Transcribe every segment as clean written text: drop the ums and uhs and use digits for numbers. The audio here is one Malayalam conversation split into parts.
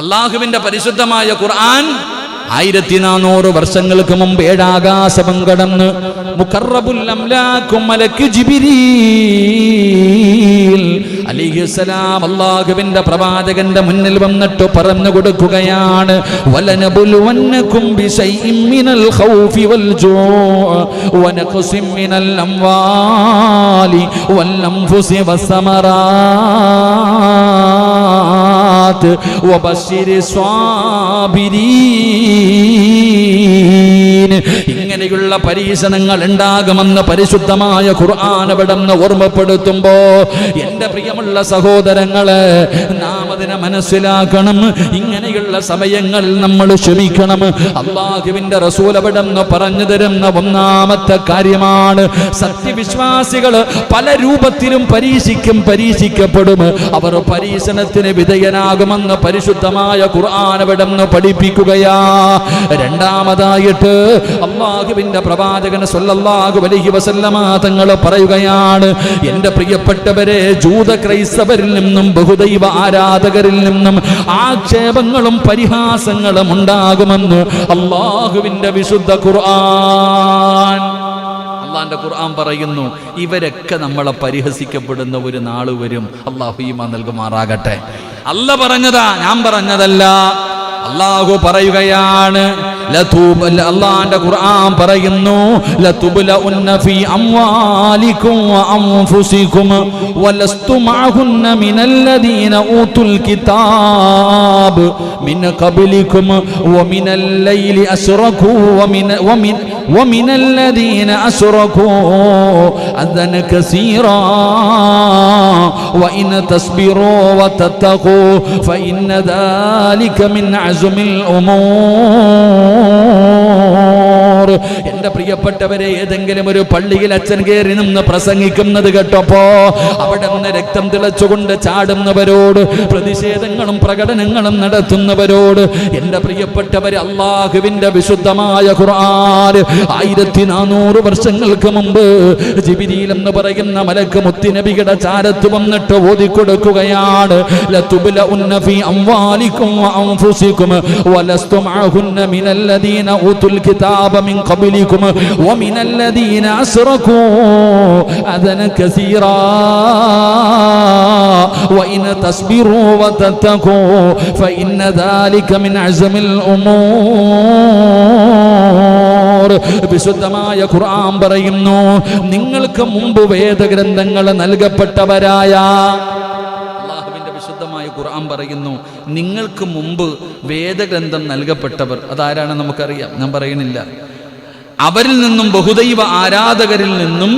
അള്ളാഹുവിന്റെ പരിശുദ്ധമായ ഖുർആൻ 1400 വർഷങ്ങൾക്ക് മുമ്പ് ഏഴാകാശം കടന്ന് മുഖറബുൽ അംലാക്കും മലക്ക് ജിബ്രീൽ അലൈഹിസ്സലാം അല്ലാഹുവിന്റെ പ്രവാചകന്റെ മുന്നിൽ വന്നിട്ട് പറഞ്ഞു കൊടുക്കുകയാണ് വലനബുലുവന്നകും ബിശൈഇൻ മിനൽ ഖൗഫി വൽ ജൂഅ വനഖസിം മിനൽ അംവാലി വൽ അൻഫുസി വസ്സമറാത്ത് വബശ്ശിരി സ്വാബിരീൻ. ഇങ്ങനെയുള്ള പരീക്ഷണങ്ങൾ ഉണ്ടാകുമെന്ന് പരിശുദ്ധമായ ഖുർആൻ അവിടുന്ന് ഓർമ്മപ്പെടുത്തുമ്പോ എന്റെ പ്രിയമുള്ള സഹോദരങ്ങളെ, നാം അതിനെ മനസ്സിലാക്കണം. ഇങ്ങനെയുള്ള സമയങ്ങൾ നമ്മൾ ക്ഷമിക്കണം. അല്ലാഹുവിന്റെ റസൂൽ അവിടുന്ന് പറഞ്ഞു തരുന്ന ഒന്നാമത്തെ കാര്യമാണ്, സത്യവിശ്വാസികൾ പല രൂപത്തിലും പരീക്ഷിക്കപ്പെടും. അവർ പരീക്ഷണത്തിന് വിധേയനാകുമെന്ന് പരിശുദ്ധമായ ഖുർആൻ അവിടുന്ന് പഠിപ്പിക്കുകയാ. രണ്ടാമതായിട്ട് അല്ലാഹുവിന്റെ പ്രവാചകൻ സ്വല്ലല്ലാഹു അലൈഹി വസല്ലമ തങ്ങൾ പറയുകയാണ്, എന്റെ പ്രിയപ്പെട്ടവരെ, ജൂത ക്രൈസ്തവരിൽ നിന്നും ബഹുദൈവ ആരാധകരിൽ നിന്നും ആക്ഷേപങ്ങളും പരിഹാസങ്ങളും ഉണ്ടാകുമെന്ന് അല്ലാഹുവിന്റെ വിശുദ്ധ ഖുർആൻ. അള്ളാന്റെ ഖുർആൻ പറയുന്നു, ഇവരൊക്കെ നമ്മളെ പരിഹസിക്കപ്പെടുന്ന ഒരു നാള് വരും. അല്ലാഹു ഈമാൻ നൽകുമാറാകട്ടെ. അല്ല പറഞ്ഞതാ, ഞാൻ പറഞ്ഞതല്ല. അല്ലാഹു പറയുകയാണ്, അല്ലാഹുവിന്റെ ഖുർആൻ പറയുന്നു, ലതുബ്ലഉന്ന ഫീ അംവാലികും വഅൻഫുസികും വലസ്തു മഅഹുന്ന മിനല്ലദീന ഊതുൽ കിതാബ് മിൻ ഖബ്ലികും വമിനൽ ലൈലി അശ്റകൂ വമിനല്ലദീന അശ്റകൂ അദൻ കസീറാ വഇൻ തസ്ബിറൂ വതത്തഖൂ ഫഇന്ന ദാലിക മിൻ അസ്മിൽ ഉമൂർ. എന്റെ പ്രിയപ്പെട്ടവരെ, ഏതെങ്കിലും ഒരു പള്ളിയിൽ അച്ഛൻ കയറി നിന്ന് പ്രസംഗിക്കുന്നത് കേട്ടപ്പോ അവിടെ നിന്ന് രക്തം തിളച്ചുകൊണ്ട് ചാടുന്നവരോട്, പ്രതിഷേധങ്ങളും പ്രകടനങ്ങളും നടത്തുന്നവരോട്, എന്റെ പ്രിയപ്പെട്ടവരെ, അല്ലാഹുവിന്റെ വിശുദ്ധമായ ഖുർആൻ 1400 വർഷങ്ങൾക്ക് മുമ്പ് ജിബ്രീൽ എന്ന് പറയുന്ന മലക്ക് മുത്തുനബിയുടെ ചാരത്ത് വന്നിട്ട് ഓതിക്കൊടുക്കുകയാണ്, ലതുബ്ലഉന്ന ഫീ അംവാലികും വഅൻഫുസികും വലസ്തു മഅഹുന്ന മിനല്ലദീന ഊതുൽ കിതാബ മിൻ ഖബ്ലികും വമിനല്ലദീന അശ്റകൂ അദൻ കസീറാ വഇൻ തസ്ബിറൂ വതത്തഖൂ ഫഇന്ന ദാലിക മിൻ അസ്മിൽ ഉമൂർ. വിശുദ്ധമായ ഖുർആൻ പറയുന്നു, നിങ്ങൾക്ക് മുമ്പ് വേദഗ്രന്ഥങ്ങൾ നൽകപ്പെട്ടവരായ, വിശുദ്ധമായ ഖുർആൻ പറയുന്നു, നിങ്ങൾക്ക് മുമ്പ് വേദഗ്രന്ഥം നൽകപ്പെട്ടവർ അതാരാണ് നമുക്കറിയാം, ഞാൻ പറയുന്നില്ല. അവരിൽ നിന്നും ബഹുദൈവ ആരാധകരിൽ നിന്നും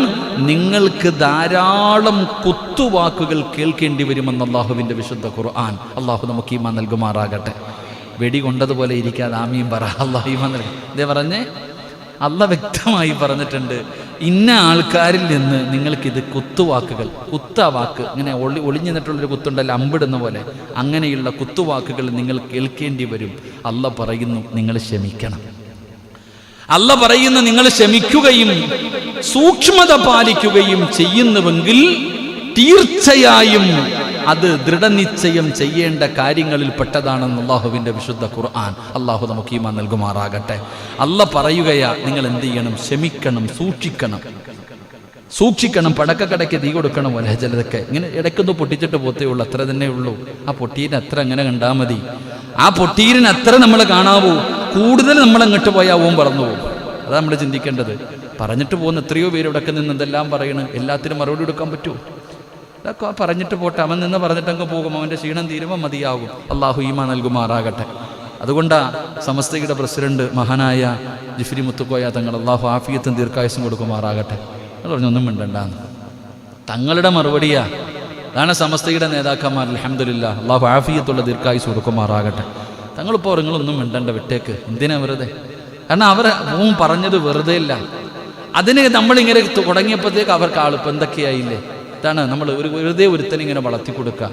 നിങ്ങൾക്ക് ധാരാളം കുത്തുവാക്കുകൾ കേൾക്കേണ്ടി വരുമെന്ന് അല്ലാഹുവിന്റെ വിശുദ്ധ ഖുർആൻ. അല്ലാഹു നമുക്ക് ഈമാൻ നൽകുമാറാകട്ടെ. വെടി കൊണ്ടതുപോലെ ഇരിക്കാതെ ആമീൻ പറ. അല്ലാഹു ഈമാൻ നൽകും. ഇതേ പറഞ്ഞേ, അല്ല വ്യക്തമായി പറഞ്ഞിട്ടുണ്ട്, ഇന്ന ആൾക്കാരിൽ നിന്ന് നിങ്ങൾക്കിത് കുത്തുവാക്കുകൾ, കുത്താവാക്ക്, ഇങ്ങനെ ഒളിഞ്ഞു നിന്നിട്ടുള്ളൊരു കുത്തുണ്ടല്ലോ, അമ്പിടുന്ന പോലെ, അങ്ങനെയുള്ള കുത്തുവാക്കുകൾ നിങ്ങൾ കേൾക്കേണ്ടി വരും. അല്ല പറയുന്നു, നിങ്ങൾ ക്ഷമിക്കണം. അല്ല പറയുന്നു, നിങ്ങൾ ക്ഷമിക്കുകയും സൂക്ഷ്മത പാലിക്കുകയും ചെയ്യുന്നുവെങ്കിൽ തീർച്ചയായും അത് ദൃഢനിശ്ചയം ചെയ്യേണ്ട കാര്യങ്ങളിൽ പെട്ടതാണെന്ന് അല്ലാഹുവിന്റെ വിശുദ്ധ ഖുർആൻ. അല്ലാഹു നമുക്ക് ഈമാൻ നൽകുമാറാകട്ടെ. അല്ല പറയുകയാ, നിങ്ങൾ എന്ത് ചെയ്യണം? ക്ഷമിക്കണം, സൂക്ഷിക്കണം. പടക്കക്കടയ്ക്ക് തീ കൊടുക്കണം പോലെ ചിലതൊക്കെ ഇങ്ങനെ ഇടയ്ക്കൊന്ന് പൊട്ടിച്ചിട്ട് പോത്തേ ഉള്ളൂ, അത്ര തന്നെ ഉള്ളൂ. ആ പൊട്ടീരിന് അത്ര അങ്ങനെ കണ്ടാൽ മതി. ആ പൊട്ടീരിന് അത്ര നമ്മൾ കാണാവൂ. കൂടുതൽ നമ്മൾ അങ്ങോട്ട് പോയാൽ ഓൻ പറന്നു പോകും. അതാണ് നമ്മൾ ചിന്തിക്കേണ്ടത്. പറഞ്ഞിട്ട് പോകുന്ന എത്രയോ പേര് ഇവിടെ നിന്ന് എന്തെല്ലാം പറയണം. എല്ലാത്തിനും മറുപടി കൊടുക്കാൻ പറ്റുമോ? അതൊക്കെ പറഞ്ഞിട്ട് പോട്ടെ, അവൻ നിന്ന് പറഞ്ഞിട്ടങ്ങ് പോകും. അവൻ്റെ ക്ഷീണം തീരുമ്പോൾ മതിയാകും. അല്ലാഹു ഈമാൻ നൽകുമാറാകട്ടെ. അതുകൊണ്ടാണ് സമസ്തയുടെ പ്രസിഡന്റ് മഹാനായ ജിഫ്രി മുത്തുക്കോയ തങ്ങൾ, അല്ലാഹു ആഫിയത്തും ദീർഘായുസ്സും കൊടുക്കുമാറാകട്ടെ. നിങ്ങൾ പറഞ്ഞൊന്നും മിണ്ടണ്ടാന്ന്. തങ്ങളുടെ മറുപടിയാ. അതാണ് സമസ്തയുടെ നേതാക്കന്മാർ. അൽഹംദുലില്ലാഹ്, അല്ലാഹു ആഫിയത്തുള്ള ദീർഘായുസ് കൊടുക്കുമാറാകട്ടെ. തങ്ങളിപ്പോൾ നിങ്ങളൊന്നും മിണ്ടണ്ട, വിട്ടേക്ക്. എന്തിനാ വെറുതെ? കാരണം അവർ പറഞ്ഞത് വെറുതെ ഇല്ല. അതിന് നമ്മളിങ്ങനെ തുടങ്ങിയപ്പോഴത്തേക്ക് അവർക്ക് ആളിപ്പോൾ എന്തൊക്കെയായില്ലേ. ഇതാണ് നമ്മൾ വെറുതെ ഒരുത്തനിങ്ങനെ വളർത്തി കൊടുക്കുക.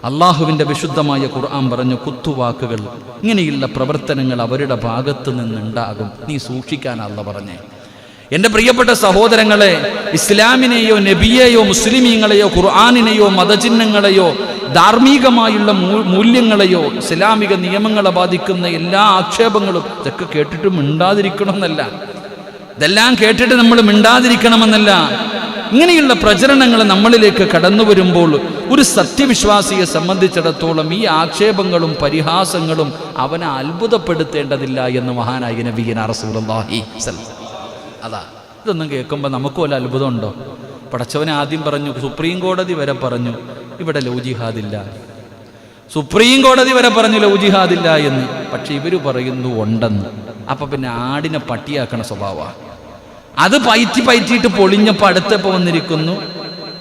അള്ളാഹുവിൻ്റെ വിശുദ്ധമായ ഖുർആൻ പറഞ്ഞു, കുത്തുവാക്കുകൾ, ഇങ്ങനെയുള്ള പ്രവർത്തനങ്ങൾ അവരുടെ ഭാഗത്ത് നിന്നുണ്ടാകും, നീ സൂക്ഷിക്കാനല്ല പറഞ്ഞേ. എൻ്റെ പ്രിയപ്പെട്ട സഹോദരങ്ങളെ, ഇസ്ലാമിനെയോ നബിയെയോ മുസ്ലിമീങ്ങളെയോ ഖുർആനിനെയോ മതചിഹ്നങ്ങളെയോ ധാർമ്മികമായുള്ള മൂല്യങ്ങളെയോ ഇസ്ലാമിക നിയമങ്ങളെ ബാധിക്കുന്ന എല്ലാ ആക്ഷേപങ്ങളും ഇതൊക്കെ കേട്ടിട്ട് മിണ്ടാതിരിക്കണമെന്നല്ല, ഇതെല്ലാം കേട്ടിട്ട് നമ്മൾ മിണ്ടാതിരിക്കണമെന്നല്ല. ഇങ്ങനെയുള്ള പ്രചരണങ്ങൾ നമ്മളിലേക്ക് കടന്നു വരുമ്പോൾ ഒരു സത്യവിശ്വാസിയെ സംബന്ധിച്ചിടത്തോളം ഈ ആക്ഷേപങ്ങളും പരിഹാസങ്ങളും അവനെ അത്ഭുതപ്പെടുത്തേണ്ടതില്ല എന്ന് മഹാനായ നബിയുനാ റസൂലുള്ളാഹി സ്വല്ലല്ലാഹു അലൈഹി വസല്ലം. അതാ ഇതൊന്നും കേൾക്കുമ്പോൾ നമുക്ക് വല്ല അത്ഭുതമുണ്ടോ? പടച്ചവനെ ആദ്യം പറഞ്ഞു, സുപ്രീം കോടതി വരെ പറഞ്ഞു ഇവിടെ ലൗ ജിഹാദില്ല, സുപ്രീം കോടതി വരെ പറഞ്ഞു ലൗ ജിഹാദില്ല എന്ന്. പക്ഷെ ഇവർ പറയുന്നു ഉണ്ടെന്ന്. അപ്പൊ പിന്നെ ആടിനെ പട്ടിയാക്കണ സ്വഭാവമാണ്. അത് പയറ്റിയിട്ട് പൊളിഞ്ഞപ്പോൾ അടുത്തപ്പോൾ വന്നിരിക്കുന്നു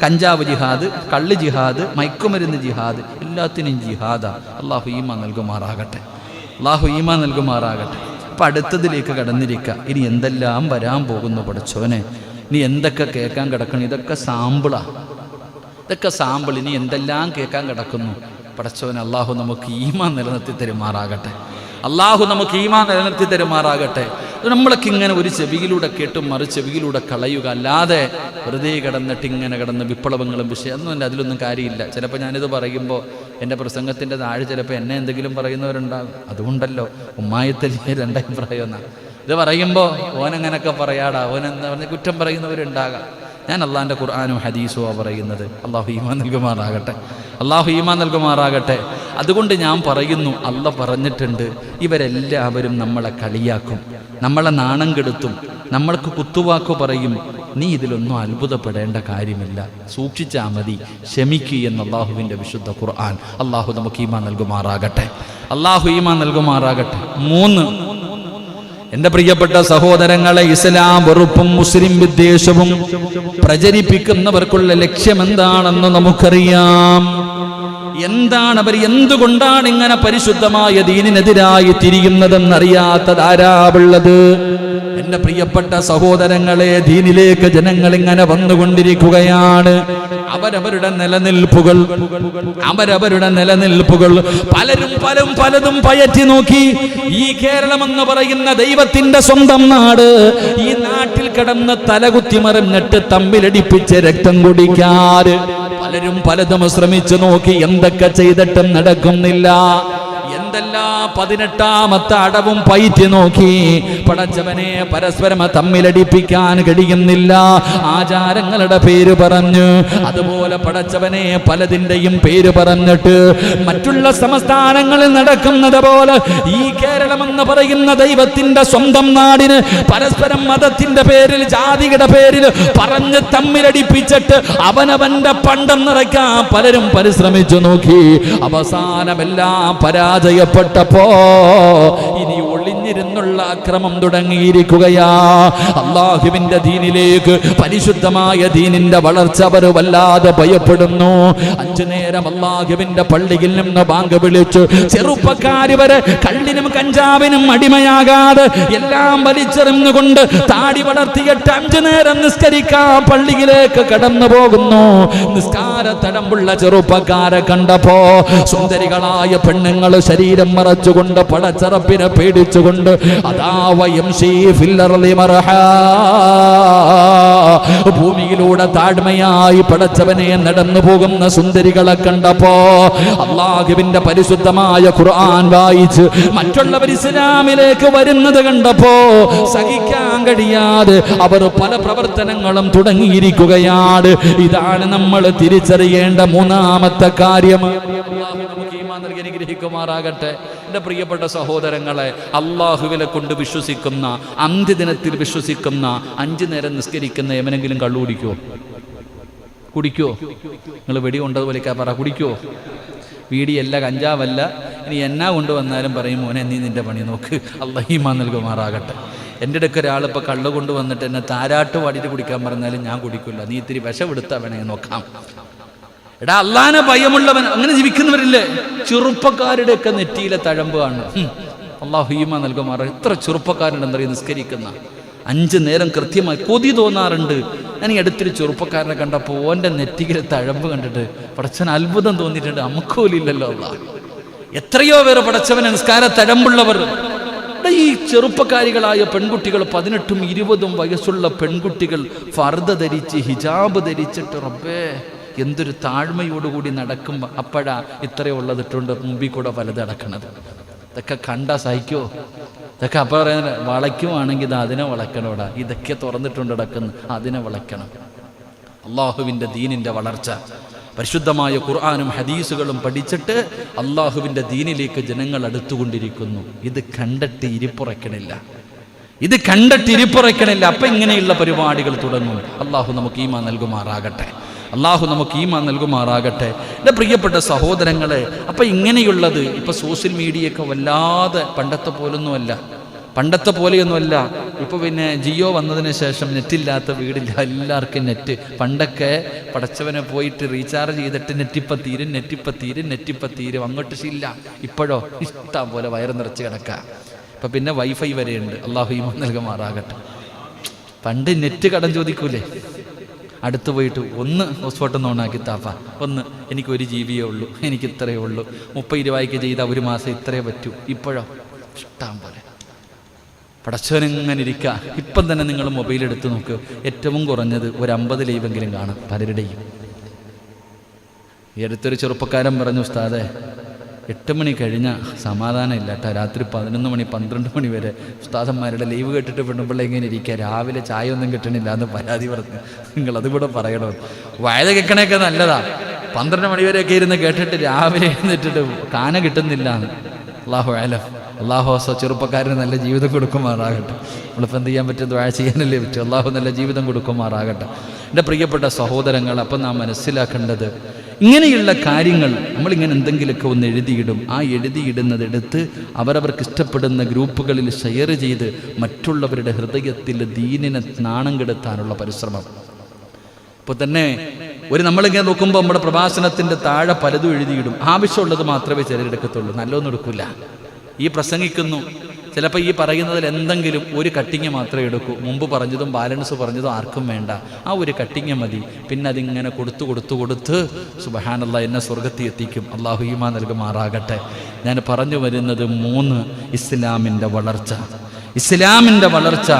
കഞ്ചാവ് ജിഹാദ്, കള്ള് ജിഹാദ്, മയക്കുമരുന്ന് ജിഹാദ്, എല്ലാത്തിനും ജിഹാദാ. അള്ളാഹു ഈമാൻ നൽകുമാറാകട്ടെ, അള്ളാഹു ഈമാൻ നൽകുമാറാകട്ടെ. അപ്പം അടുത്തതിലേക്ക് കടന്നിരിക്കുക. ഇനി എന്തെല്ലാം വരാൻ പോകുന്നു പടച്ചോനെ, ഇനി എന്തൊക്കെ കേൾക്കാൻ കിടക്കണം. ഇതൊക്കെ സാമ്പിളാ, ഇതൊക്കെ സാമ്പിൾ. ഇനി എന്തെല്ലാം കേൾക്കാൻ കിടക്കുന്നു പടച്ചോനെ. അള്ളാഹു നമുക്ക് ഈമാൻ നിലനിർത്തി തരുമാറാകട്ടെ, അള്ളാഹു നമുക്ക് ഈമാൻ നിലനിർത്തി തരുമാറാകട്ടെ. നമ്മളൊക്കെ ഇങ്ങനെ ഒരു ചെവിയിലൂടെ കേട്ടും മറു ചെവിയിലൂടെ കളയുക, അല്ലാതെ വെറുതെ കിടന്നിട്ട് ഇങ്ങനെ കിടന്ന് വിപ്ലവങ്ങളും വിഷയം ഒന്നും അതിലൊന്നും കാര്യമില്ല. ചിലപ്പോൾ ഞാനിത് പറയുമ്പോൾ എൻ്റെ പ്രസംഗത്തിൻ്റെ താഴെ ചിലപ്പോൾ എന്നെ എന്തെങ്കിലും പറയുന്നവരുണ്ടാകും. അതുകൊണ്ടല്ലോ ഉമ്മായത്തല്ലേ രണ്ടഭിപ്രായം എന്നാണ്. ഇത് പറയുമ്പോൾ ഓനങ്ങനൊക്കെ പറയാടാ, ഓനെന്താ പറഞ്ഞ് കുറ്റം പറയുന്നവരുണ്ടാകാം. ഞാൻ അള്ളാഹിൻ്റെ ഖുർആനും ഹദീസുമാണ് പറയുന്നത്. അള്ളാഹു ഈമാൻ നൽകുമാറാകട്ടെ, അള്ളാഹു ഈമാൻ നൽകുമാറാകട്ടെ. അതുകൊണ്ട് ഞാൻ പറയുന്നു, അള്ളാഹ് പറഞ്ഞിട്ടുണ്ട് ഇവരെല്ലാവരും നമ്മളെ കളിയാക്കും, നമ്മളെ നാണം കെടുത്തും, നമ്മൾക്ക് കുത്തുവാക്കു പറയും. നീ ഇതിലൊന്നും അത്ഭുതപ്പെടേണ്ട കാര്യമില്ല, സൂക്ഷിച്ചാൽ മതി, ക്ഷമിക്കുക എന്ന് അള്ളാഹുവിൻ്റെ വിശുദ്ധ ഖുർആൻ. അള്ളാഹു നമുക്ക് ഈമാൻ നൽകുമാറാകട്ടെ, അള്ളാഹു ഈമാൻ നൽകുമാറാകട്ടെ. 3, എന്റെ പ്രിയപ്പെട്ട സഹോദരങ്ങളെ, ഇസ്ലാം വെറുപ്പും മുസ്ലിം വിദ്വേഷവും പ്രചരിപ്പിക്കുന്നവർക്കുള്ള ലക്ഷ്യം എന്താണെന്ന് നമുക്കറിയാം. എന്താണ് അവർ, എന്തുകൊണ്ടാണ് ഇങ്ങനെ പരിശുദ്ധമായ ദീനിനെതിരായി തിരിയുന്നതെന്നറിയാത്തതാരാവുള്ളത്? എന്റെ പ്രിയപ്പെട്ട സഹോദരങ്ങളെ, ദീനിലേക്ക് ജനങ്ങൾ ഇങ്ങനെ വന്നുകൊണ്ടിരിക്കുകയാണ്. അവരവരുടെ നിലനിൽപ്പുകൾ പലതും പയറ്റി നോക്കി. ഈ കേരളം എന്ന് പറയുന്ന ദൈവത്തിന്റെ സ്വന്തം നാട്, ഈ നാട്ടിൽ കിടന്ന് തലകുത്തി മറിഞ്ഞിട്ട് തമ്മിലടിപ്പിച്ച് രക്തം കുടിക്കാറ് പലതും ശ്രമിച്ചു നോക്കി. എന്തൊക്കെ ചെയ്തിട്ടും നടക്കുന്നില്ല. എന്തെല്ലാം 18ാമത്തെ അടവും പയറ്റി നോക്കി. പടച്ചവനെ പരസ്പരം തമ്മിലടിപ്പിക്കാൻ കഴിയുന്നില്ല. ആചാരങ്ങളുടെ പേര് പറഞ്ഞു, അതുപോലെ പടച്ചവനെ പലതിൻ്റെയും പേര് പറഞ്ഞിട്ട് മറ്റുള്ള സംസ്ഥാനങ്ങളിൽ നടക്കുന്നത് പോലെ ഈ കേരളം എന്ന് പറയുന്ന ദൈവത്തിന്റെ സ്വന്തം നാടിന് പരസ്പരം മതത്തിന്റെ പേരിൽ, ജാതിയുടെ പേരിൽ പറഞ്ഞ് തമ്മിലടിപ്പിച്ചിട്ട് അവനവന്റെ പണ്ടം നിറയ്ക്കാൻ പലരും പരിശ്രമിച്ചു നോക്കി. അവസാനമെല്ലാം പരാജയപ്പെട്ടപ്പോ ഇനി ഒളിഞ്ഞിരുന്നുള്ള അക്രമം തുടങ്ങിയിരിക്കുകയാ. അല്ലാഹുവിന്റെ ദീനിലേക്ക്, പരിശുദ്ധമായ ദീനിന്റെ വളർച്ച അവർ വല്ലാതെ ഭയപ്പെടുന്നു. 5 നേരം അല്ലാഹുവിന്റെ പള്ളിയിൽ നിന്ന് ബാങ്ക് വിളിച്ചു ചെറുപ്പക്കാർ വരെ കള്ളിനും കഞ്ചാവിനും അടിമയാകാതെ എല്ലാം വലിച്ചെറിഞ്ഞുകൊണ്ട് താടി വളർത്തിയിട്ട് 5 നേരം നിസ്കരിക്കാൻ പള്ളിയിലേക്ക് കടന്നു പോകുന്നു. നിസ്കാര തടമ്പുള്ള ചെറുപ്പക്കാരെ കണ്ടപ്പോ സുന്ദരികളായ പെണ്ണുങ്ങൾ ശരീരം മറച്ചുകൊണ്ട് പടച്ചറപ്പിനെ പേടിച്ചുകൊണ്ട് ഭൂമിയിലൂടെ താഴ്മയായി പടച്ചവനെ നടന്നു പോകുന്ന സുന്ദരികളെ കണ്ടപ്പോ അല്ലാഹുവിന്റെ പരിശുദ്ധമായ ഖുർആൻ വായിച്ച് മറ്റുള്ളവർ ഇസ്ലാമിലേക്ക് വരുന്നത് കണ്ടപ്പോ സഹിക്കാൻ കഴിയാതെ അവർ പല പ്രവർത്തനങ്ങളും തുടങ്ങിയിരിക്കുകയാണ്. ഇതാണ് നമ്മൾ തിരിച്ചറിയേണ്ട 3ാമത്തെ കാര്യം. അനുഗ്രഹിക്കുമാറാകട്ടെ. എൻ്റെ പ്രിയപ്പെട്ട സഹോദരങ്ങളെ, അള്ളാഹുവിനെ കൊണ്ട് വിശ്വസിക്കുന്ന, അന്ത്യദിനത്തിൽ വിശ്വസിക്കുന്ന, 5 നേരം നിസ്കരിക്കുന്ന എവനെങ്കിലും കള്ളു കുടിക്കോ? നിങ്ങൾ വെടി കൊണ്ടതുപോലെയൊക്കെ പറ, കുടിക്കോ? വീടിയല്ല, കഞ്ചാവല്ല, ഇനി എന്നാ കൊണ്ടുവന്നാലും പറയും മോനെ നീ നിന്റെ പണി നോക്ക്. അല്ലാഹു ഈമാൻ നൽകുമാറാകട്ടെ. എൻ്റെ അടുക്ക ഒരാളിപ്പോൾ കള്ളു കൊണ്ടുവന്നിട്ട് എന്നെ താരാട്ട് പാടിയിട്ട് കുടിക്കാൻ പറഞ്ഞാലും ഞാൻ കുടിക്കില്ല. നീ ഇത്തിരി വിഷമെടുത്താ വേണേ നോക്കാം. എടാ, അള്ളാനെ ഭയമുള്ളവൻ അങ്ങനെ ജീവിക്കുന്നവരില്ലേ? ചെറുപ്പക്കാരുടെയൊക്കെ നെറ്റിയിലെ തഴമ്പാണ്. അല്ലാഹു ഈമാൻ നൽകുമാറ. എത്ര ചെറുപ്പക്കാരുണ്ടെന്നറിയ നിസ്കരിക്കുന്ന 5 നേരം കൃത്യമായി. കൊതി തോന്നാറുണ്ട്. ഞാൻ ഈ അടുത്തൊരു ചെറുപ്പക്കാരനെ കണ്ടപ്പോൾ ഓൻ്റെ നെറ്റിയിലെ തഴമ്പ് കണ്ടിട്ട് പടച്ചവൻ അത്ഭുതം തോന്നിയിട്ടുണ്ട്. അമ്മക്കോലില്ലല്ലോ അല്ലാ. എത്രയോ പേര് പടച്ചവനെ നിസ്കാര തഴമ്പുള്ളവർ. ഈ ചെറുപ്പക്കാരികളായ പെൺകുട്ടികൾ, 18ഉം 20ഉം വയസ്സുള്ള പെൺകുട്ടികൾ ഫർദ ധരിച്ച് ഹിജാബ് ധരിച്ചിട്ട്, റബ്ബേ എന്തൊരു താഴ്മയോടുകൂടി നടക്കുമ്പോൾ അപ്പോഴാ ഇത്രയും ഉള്ളതിട്ടുണ്ട് മുമ്പിൽ കൂടെ വലത് അടക്കണത്. ഇതൊക്കെ കണ്ടാ സഹിക്കോ? ഇതൊക്കെ അപ്പം പറയുന്നത് വളയ്ക്കുവാണെങ്കിൽ ഇത് അതിനെ വളയ്ക്കണോടാ, ഇതൊക്കെ തുറന്നിട്ടുണ്ട് കിടക്കുന്നു, അതിനെ വളയ്ക്കണം. അള്ളാഹുവിൻ്റെ ദീനിൻ്റെ വളർച്ച, പരിശുദ്ധമായ ഖുർആനും ഹദീസുകളും പഠിച്ചിട്ട് അള്ളാഹുവിൻ്റെ ദീനിലേക്ക് ജനങ്ങൾ അടുത്തുകൊണ്ടിരിക്കുന്നു. ഇത് കണ്ടിട്ട് ഇരിപ്പുറയ്ക്കണില്ല, ഇത് കണ്ടിട്ട് ഇരിപ്പുറയ്ക്കണില്ല. അപ്പം ഇങ്ങനെയുള്ള പരിപാടികൾ തുടങ്ങും. അള്ളാഹു നമുക്ക് ഈമാൻ നൽകുമാറാകട്ടെ, അള്ളാഹു നമുക്ക് ഈമാൻ നൽകുമാറാകട്ടെ. എൻ്റെ പ്രിയപ്പെട്ട സഹോദരങ്ങളെ, അപ്പം ഇങ്ങനെയുള്ളത് ഇപ്പം സോഷ്യൽ മീഡിയയൊക്കെ വല്ലാതെ പണ്ടത്തെ പോലെയൊന്നുമല്ല. ഇപ്പോൾ പിന്നെ ജിയോ വന്നതിന് ശേഷം നെറ്റില്ലാത്ത വീടില്ല, എല്ലാവർക്കും നെറ്റ്. പണ്ടൊക്കെ പടച്ചവനെ പോയിട്ട് റീചാർജ് ചെയ്തിട്ട് നെറ്റിപ്പം തീരും അങ്ങോട്ട് ഇല്ല. ഇപ്പോഴോ ഇഷ്ടം പോലെ വയറ് നിറച്ച് കിടക്കുക. ഇപ്പം പിന്നെ വൈഫൈ വരെയുണ്ട്. അള്ളാഹു ഈമാൻ നൽകുമാറാകട്ടെ. പണ്ട് നെറ്റ് കടം ചോദിക്കൂലേ, അടുത്ത് പോയിട്ട് ഒന്ന് ഹോട്ട്സ്പോട്ട് ഓണാക്കി താപ്പ, ഒന്ന് എനിക്ക് 1 GB ഉള്ളൂ, എനിക്ക് ഇത്രയേ ഉള്ളൂ, 30 രൂപയ്ക്ക് ചെയ്താൽ 1 മാസം ഇത്രയേ പറ്റൂ. ഇപ്പോഴോ ഇഷ്ടം പോലെ പടച്ചവനിങ്ങനെ ഇരിക്കുക. ഇപ്പം തന്നെ നിങ്ങൾ മൊബൈൽ എടുത്ത് നോക്ക്, ഏറ്റവും കുറഞ്ഞത് ഒരു 50 ലൈവെങ്കിലും കാണും പലരുടെയും. ഈ അടുത്തൊരു ചെറുപ്പക്കാരൻ പറഞ്ഞു, ഉസ്താദേ 8 മണി കഴിഞ്ഞാൽ സമാധാനം ഇല്ല കേട്ടോ, രാത്രി 11 മണി 12 മണി വരെ ഉസ്താദന്മാരുടെ ലൈവ് കേട്ടിട്ട് പെണ്ണുമ്പോൾ എങ്ങനെ ഇരിക്കുക, രാവിലെ ചായ ഒന്നും കിട്ടണില്ല എന്ന് പരാതി പറഞ്ഞു. നിങ്ങൾ അതുകൂടെ പറയണോ? വയത് കേൾക്കണയൊക്കെ നല്ലതാ, 12 മണി വരെയൊക്കെ ഇരുന്ന് കേട്ടിട്ട് രാവിലെ എഴുന്നിട്ടിട്ട് കാന കിട്ടുന്നില്ല എന്ന്. അല്ലാഹു അലം. അല്ലാഹു ചെറുപ്പക്കാരന് നല്ല ജീവിതം കൊടുക്കുമാറാകട്ടെ. നമ്മളിപ്പോൾ എന്ത് ചെയ്യാൻ പറ്റും? ദുആ ചെയ്യാനല്ലേ പറ്റും. അല്ലാഹു നല്ല ജീവിതം കൊടുക്കുമാറാകട്ടെ. എൻ്റെ പ്രിയപ്പെട്ട സഹോദരങ്ങൾ, അപ്പം നാം മനസ്സിലാക്കേണ്ടത് ഇങ്ങനെയുള്ള കാര്യങ്ങൾ നമ്മളിങ്ങനെ എന്തെങ്കിലുമൊക്കെ ഒന്ന് എഴുതിയിടും. ആ എഴുതിയിടുന്നതെടുത്ത് അവരവർക്ക് ഇഷ്ടപ്പെടുന്ന ഗ്രൂപ്പുകളിൽ ഷെയർ ചെയ്ത് മറ്റുള്ളവരുടെ ഹൃദയത്തിൽ ദീനിനെ നാണം കെടുത്താനുള്ള പരിശ്രമം. ഇപ്പോൾ തന്നെ നമ്മളിങ്ങനെ നോക്കുമ്പോൾ നമ്മുടെ പ്രഭാഷണത്തിൻ്റെ താഴെ പലതും എഴുതിയിടും. ആവശ്യമുള്ളത് മാത്രമേ ചിലരെടുക്കത്തുള്ളൂ, നല്ലതൊന്നും എടുക്കില്ല. ഈ പ്രസംഗിക്കുന്നു, ചിലപ്പോൾ ഈ പറയുന്നതിൽ എന്തെങ്കിലും ഒരു കട്ടിങ് മാത്രമേ എടുക്കൂ. മുമ്പ് പറഞ്ഞതും ബാലൻസ് പറഞ്ഞതും ആർക്കും വേണ്ട, ആ ഒരു കട്ടിങ് മതി. പിന്നെ അതിങ്ങനെ കൊടുത്ത് സുബ്ഹാനല്ലാഹ് എന്നെ സ്വർഗത്തിൽ എത്തിക്കും. അള്ളാഹു ഈമാൻ നൽകുമാറാകട്ടെ. ഞാൻ പറഞ്ഞു വരുന്നത് 3 ഇസ്ലാമിൻ്റെ വളർച്ച.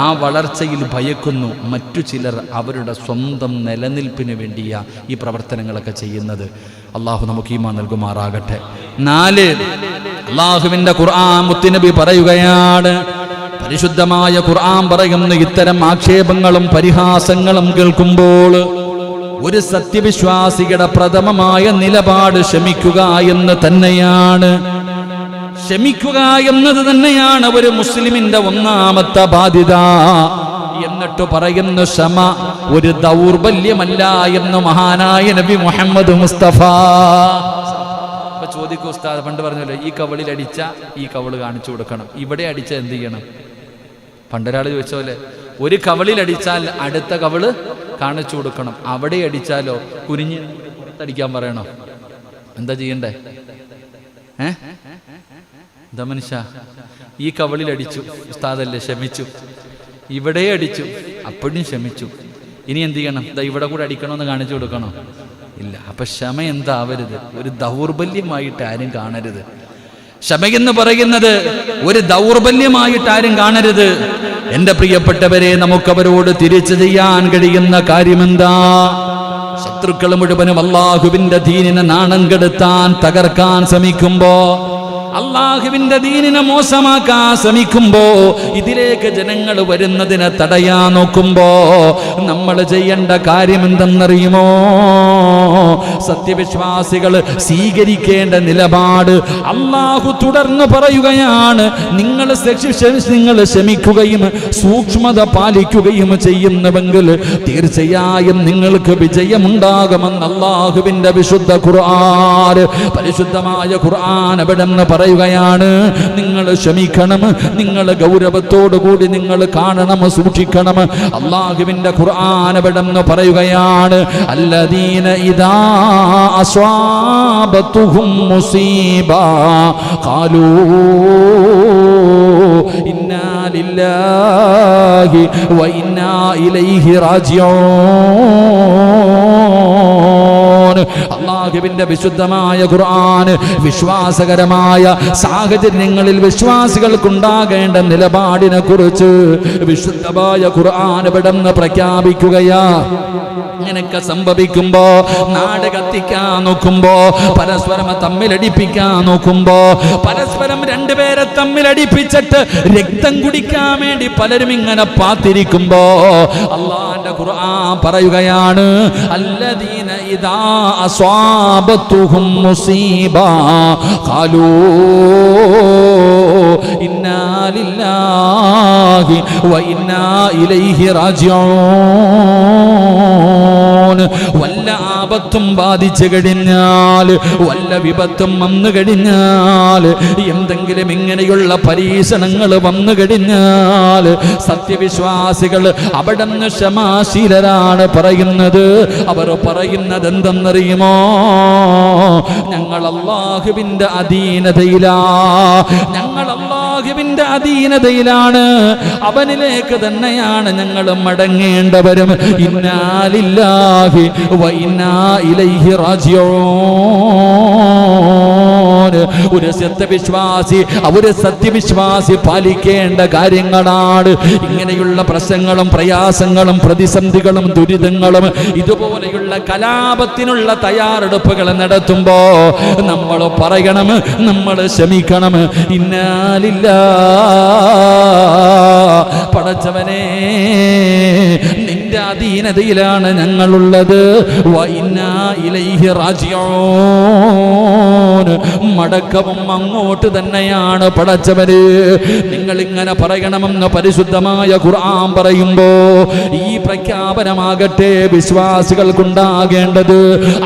ആ വളർച്ചയിൽ ഭയക്കുന്നു മറ്റു ചിലർ അവരുടെ സ്വന്തം നിലനിൽപ്പിന് വേണ്ടിയാ ഈ പ്രവർത്തനങ്ങളൊക്കെ ചെയ്യുന്നത്. അള്ളാഹു നമുക്ക് ഈമാൻ നൽകുമാറാകട്ടെ. 4 അള്ളാഹുവിൻ്റെ ഖുർആൻ മുത്തുനബി പറയുകയാണ്, പരിശുദ്ധമായ ഖുർആൻ പറയുന്നു, ഇത്തരം ആക്ഷേപങ്ങളും പരിഹാസങ്ങളും കേൾക്കുമ്പോൾ ഒരു സത്യവിശ്വാസിയുടെ പ്രഥമമായ നിലപാട് ക്ഷമിക്കുക എന്ന് തന്നെയാണ്. ക്ഷമിക്കുക എന്നത് തന്നെയാണ് ഒരു മുസ്ലിമിന്റെ ഒന്നാമത്തെ ബാധ്യത. എന്നിട്ട് പറയുന്നു, ക്ഷമ ഒരു ദൗർബല്യമല്ല എന്ന് മഹാനായ നബി മുഹമ്മദ് മുസ്തഫ. ചോദിക്കൂ ഉസ്താദ്, പണ്ട് പറഞ്ഞല്ലോ ഈ കവളിൽ അടിച്ച ഈ കവള് കാണിച്ചു കൊടുക്കണം, ഇവിടെ അടിച്ച എന്ത് ചെയ്യണം? പണ്ടൊരാൾ ചോദിച്ച പോലെ, ഒരു കവളിൽ അടിച്ചാൽ അടുത്ത കവള് കാണിച്ചു കൊടുക്കണം, അവിടെ അടിച്ചാലോ കുനിഞ്ഞ് പുറത്തടിക്കാൻ പറയണോ? എന്താ ചെയ്യണ്ടേ? എന്താ മനുഷ്യ, ഈ കവളിൽ അടിച്ചു, ഉസ്താദല്ലേ ക്ഷമിച്ചു, ഇവിടെ അടിച്ചു അപ്പോഴും ക്ഷമിച്ചു, ഇനി എന്ത് ചെയ്യണം? ഇവിടെ കൂടെ അടിക്കണമെന്ന് കാണിച്ചു കൊടുക്കണോ? ഇല്ല. അപ്പൊ ക്ഷമ എന്താവരുത്, ഒരു ദൗർബല്യമായിട്ട് ആരും കാണരുത്. ക്ഷമയെന്ന് പറയുന്നത് ഒരു ദൗർബല്യമായിട്ട് ആരും കാണരുത്. എൻ്റെ പ്രിയപ്പെട്ടവരെ, നമുക്കവരോട് തിരിച്ചു ചെയ്യാൻ കഴിയുന്ന കാര്യമെന്താ? ശത്രുക്കൾ മുഴുവനും അള്ളാഹുവിന്റെ ദീനിനെ നാണം കെടുത്താൻ തകർക്കാൻ ശ്രമിക്കുമ്പോ, അള്ളാഹുവിന്റെ ദീനിനെ മോശമാക്കാൻ ശ്രമിക്കുമ്പോ, ഇതിലേക്ക് ജനങ്ങൾ വരുന്നതിനെ തടയാൻ നോക്കുമ്പോ നമ്മൾ ചെയ്യേണ്ട കാര്യം എന്തെന്നറിയുമോ? സത്യവിശ്വാസികൾ സ്വീകരിക്കേണ്ട നിലപാട് അള്ളാഹു തുടർന്ന് പറയുകയാണ്, നിങ്ങൾ ക്ഷമിക്കുകയും സൂക്ഷ്മത പാലിക്കുകയും ചെയ്യുന്നുവെങ്കിൽ തീർച്ചയായും നിങ്ങൾക്ക് വിജയമുണ്ടാകുമെന്ന് അള്ളാഹുവിന്റെ വിശുദ്ധ ഖുർആൻ. പരിശുദ്ധമായ ഖുർആൻ എവിടെന്ന് പറയുകയാണ്, നിങ്ങൾ ക്ഷമിക്കണം, നിങ്ങൾ ഗൗരവത്തോടു കൂടി നിങ്ങൾ കാണണം, സൂക്ഷിക്കണം. അല്ലാഹുവിന്റെ ഖുർആൻ എവിടെന്ന് പറയുകയാണ്, അല്ലദീന ഇദാ അസ്വാബതുഹും മുസീബ ഖാലൂ ഇന്നാ ലില്ലാഹി വ ഇന്നാ ഇന്നാ ഇലൈഹി റാജിഊൻ. അല്ലാഹുവിന്റെ വിശുദ്ധമായ ഖുർആൻ വിശ്വാസകരമായ സാഹചര്യങ്ങളിൽ വിശ്വാസികൾക്കുണ്ടാകേണ്ട നിലപാടിനെ കുറിച്ച് വിശുദ്ധമായ ഖുർആൻ ഇവിടുന്ന് പ്രഖ്യാപിക്കുകയാ. ഇങ്ങനെയൊക്കെ സംഭവിക്കുമ്പോ, നാട് കത്തിക്കാൻ നോക്കുമ്പോ, പരസ്പരം തമ്മിലടിപ്പിക്കാൻ നോക്കുമ്പോ, പരസ്പരം രണ്ടുപേരെ തമ്മിലടിപ്പിച്ചിട്ട് രക്തം കുടിക്കാൻ വേണ്ടി പലരും ഇങ്ങനെ പാത്തിരിക്കുമ്പോ അല്ലാഹുവിന്റെ ഖുർആൻ പറയുകയാണ്, അല്ലദീന ഇദാ അസ്വാബത്തുഹും മുസീബ ഖാലൂ ഇന്നാ ലില്ലാഹി വ ഇന്നാ ഇലൈഹി റാജിഊൻ. വല്ല ആപത്തും ബാധിച്ചു കഴിഞ്ഞാൽ, വല്ല വിപത്തും വന്നു കഴിഞ്ഞാൽ, എന്തെങ്കിലും ഇങ്ങനെയുള്ള പരീക്ഷണങ്ങൾ വന്നു കഴിഞ്ഞാൽ സത്യവിശ്വാസികൾ അവിടുന്ന് ക്ഷമാശീലരാണ് പറയുന്നത്. അവർ പറയുന്നത് എന്തെന്നറിയുമോ? ഞങ്ങൾ അല്ലാഹുവിന്റെ അധീനതയിലാ, ഞങ്ങൾ അല്ലാഹുവിന്റെ അധീനതയിലാണ്, അവനിലേക്ക് തന്നെയാണ് ഞങ്ങൾ മടങ്ങേണ്ടവരും. ഇന്നാ ലില്ലാഹി വ ഇന്നാ ഇലൈഹി റാജിഊൻ. ഒരു സത്യവിശ്വാസി പാലിക്കേണ്ട കാര്യങ്ങളാണ് ഇങ്ങനെയുള്ള പ്രശ്നങ്ങളും പ്രയാസങ്ങളും പ്രതിസന്ധികളും ദുരിതങ്ങളും. ഇതുപോലെയുള്ള കലാപത്തിനുള്ള തയ്യാറെടുപ്പുകൾ നടത്തുമ്പോ നമ്മൾ പറയണം, നമ്മൾ ക്ഷമിക്കണം. ഇന്നാ ലില്ലാഹി, പടച്ചവനെ നിന്റെ അധീനതയിലാണ് ഞങ്ങളുള്ളത്. വ ഇന്നാ ഇലൈഹി റാജിഊൻ, മടക്കവും അങ്ങോട്ട് തന്നെയാണ് പടച്ചവന്. നിങ്ങൾ ഇങ്ങനെ പറയണമെന്ന് പരിശുദ്ധമായ ഖുർആൻ പറയുമ്പോ ഈ പ്രഖ്യാപനമാകട്ടെ വിശ്വാസികൾക്കുണ്ടാകേണ്ടത്.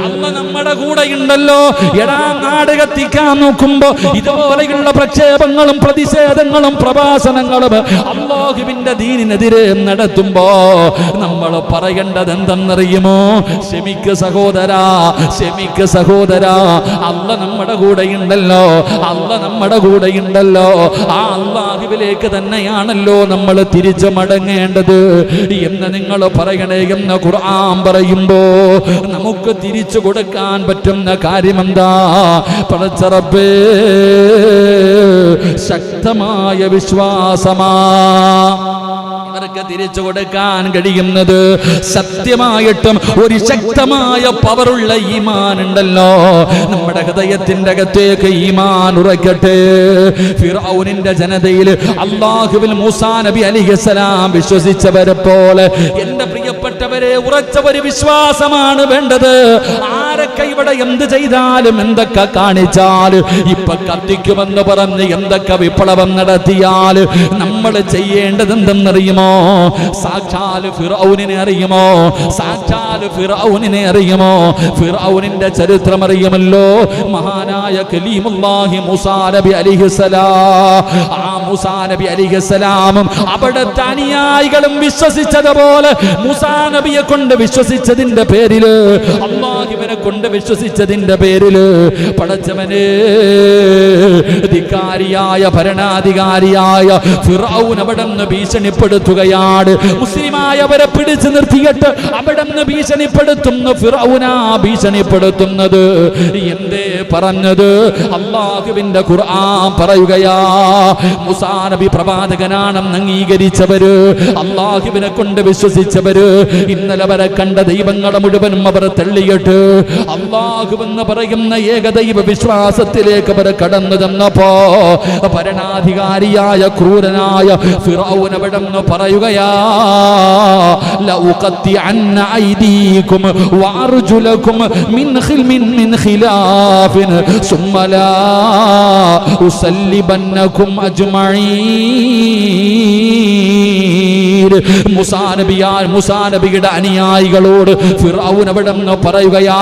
അല്ലാഹ് നമ്മുടെ കൂടെ ഉണ്ടല്ലോ. എടാ, നാട് കത്തിക്കാൻ നോക്കുമ്പോ ഇതുപോലെയുള്ള പ്രക്ഷേപങ്ങളും പ്രതിഷേധങ്ങളും പ്രഭാഷണങ്ങളും അല്ലാഹുവിന്റെ ദീനിനെതിരെ നടത്തുമ്പോ നമ്മൾ പറയേണ്ടത് എന്തെന്നറിയുമോ? ക്ഷമിക്ക് സഹോദരാ, ക്ഷമിക്ക് സഹോദരാ, അല്ലാഹ് നമ്മുടെ കൂടെ ഉണ്ടല്ലോ, അല്ലാഹ് നമ്മുടെ കൂടെ ഉണ്ടല്ലോ. ആ അല്ലാഹുവിലേക്ക് തന്നെയാണല്ലോ നമ്മൾ തിരിച്ചു മടങ്ങേണ്ടത് എന്ന് നിങ്ങൾ പറയണേ എന്ന് ഖുർആൻ പറയുമ്പോ നമുക്ക് തിരിച്ചു കൊടുക്കാൻ പറ്റുന്ന കാര്യമെന്താ? പടച്ച റബ്ബേ, ശക്തമായ വിശ്വാസമാ ഇവർക്ക് തിരിച്ചു കൊടുക്കാൻ കഴിയുന്നത്. സത്യമായിട്ടും ഒരു ശക്തമായ പവറുള്ള ഈമാൻ ഉണ്ടല്ലോ. നമ്മുടെ ഹൃദയത്തിന്റെ അകത്തേക്ക് ഈമാൻ ഉറക്കട്ടെ. ഫിർഔനിന്റെ ജനതയിൽ അല്ലാഹുവിൽ മൂസാ നബി അലൈഹിസ്സലാം വിശ്വസിച്ചവരെ പോലെ എന്റെ പ്രിയപ്പെട്ടവരെ ഉറച്ച ഒരു വിശ്വാസമാണ് വേണ്ടത്. ആരൊക്കെ ഇവിടെ എന്ത് ചെയ്താലും എന്തൊക്കെ കാണിച്ചാലും ഇപ്പൊ കത്തിക്കുമെന്ന് പറഞ്ഞ് എന്തൊക്കെ വിപ്ലവം നടത്തിയാൽ നമ്മൾ ചെയ്യേണ്ടത് എന്തെന്നറിയുമോ? സാക്ഷാൽ ഫിർഔനിനെ അറിയുമോ? സാക്ഷാൽ ഫിർഔനിനെ അറിയുമോ? ഫിർഔനിന്റെ ചരിത്രം അറിയുമല്ലോ. മഹാനായ കലീമുല്ലാഹി മൂസാ നബി അലൈഹിസ്സലാം, ആ മൂസാ നബി അലൈഹിസ്സലാമും അവിടുത്തെ അനുയായികളും വിശ്വസിച്ചതുപോലെ മൂസാ നബിയെ കൊണ്ട് വിശ്വസിച്ചതിന്റെ പേരില്, അല്ലാഹുവിനെ കൊണ്ട് വിശ്വസിച്ചതിന്റെ പേരില് പടച്ചവനെ ധിക്കാരിയായ ഭരണാധികാരിയായ ഫിർഔൻ അവിടുന്ന് ഭീഷണിപ്പെടുത്തുകയാണ്. മുസ്ലിമായവരെ പിടിച്ചു നിർത്തിയിട്ട് അവിടുന്ന് ഭീഷണിപ്പെടുത്തുന്നു. ഫിർഔനാ ഭീഷണിപ്പെടുത്തുന്നത്. എന്തേ പറഞ്ഞത്? അല്ലാഹുവിന്റെ ഖുർആൻ പറയുകയാ, മൂസാ നബി പ്രവാചകനാണെന്ന് അംഗീകരിച്ചവര്, അല്ലാഹുവിനെ കൊണ്ട് വിശ്വസിച്ചവര്, ഇന്നലെ വരെ കണ്ട ദൈവങ്ങളെ മുഴുവനും അവർ തള്ളിയിട്ട് അല്ലാഹുവെന്ന് പറയുന്ന ഏകദൈവ വിശ്വാസത്തിലേക്ക് അവർ കടന്നു ചെന്നപ്പോ ഭരണാധികാരിയായ ക്രൂരനായ ഫിർഔൻ അവിടുന്ന് പറയുകയാ, ലഉഖത്തിഅന്ന ഐദീകും വഅർജുലകും മിൻ ഖിലാഫിൻ സുമ്മ ലാ ഉസല്ലിബന്നകും അജ്മഈൻ. മൂസാ നബി നബിയുടെ അനുയായികളോട് ഫിർഔൻ അവിടെ നിന്ന് പറയുകയാ,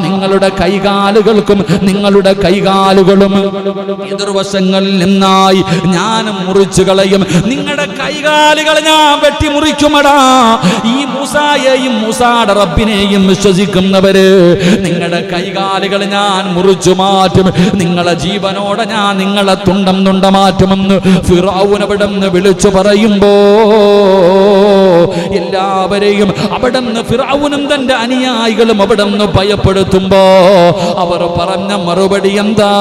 നിങ്ങളുടെ കൈകാലുകൾക്കും നിങ്ങളുടെ കൈകാലുകളും എതിർവശങ്ങളിൽ നിന്നായി ഞാൻ മുറിച്ചു കളയും. നിങ്ങളുടെ കൈകാലുകൾ ഞാൻ വെട്ടിമുറിക്കുമടാ. ഈ മൂസായെയും മൂസായുടെ റബ്ബിനെയും വിശ്വസിക്കുന്നവര് നിങ്ങളുടെ കൈകാലുകൾ ഞാൻ മുറിച്ചു മാറ്റും. നിങ്ങളെ ജീവനോടെ ഞാൻ നിങ്ങളെ തുണ്ടം തുണ്ട മാറ്റുമെന്ന് ഫിർഔൻ അവിടെ നിന്ന് വിളിച്ചു പറയുമ്പോ എല്ലാവരെയും അവിടെ നിന്ന് ഫിർഔനും തന്റെ അനുയായികളും അവിടെ നിന്ന് ഭയപ്പെടുത്തുമ്പോ അവർ പറഞ്ഞ മറുപടി എന്താ?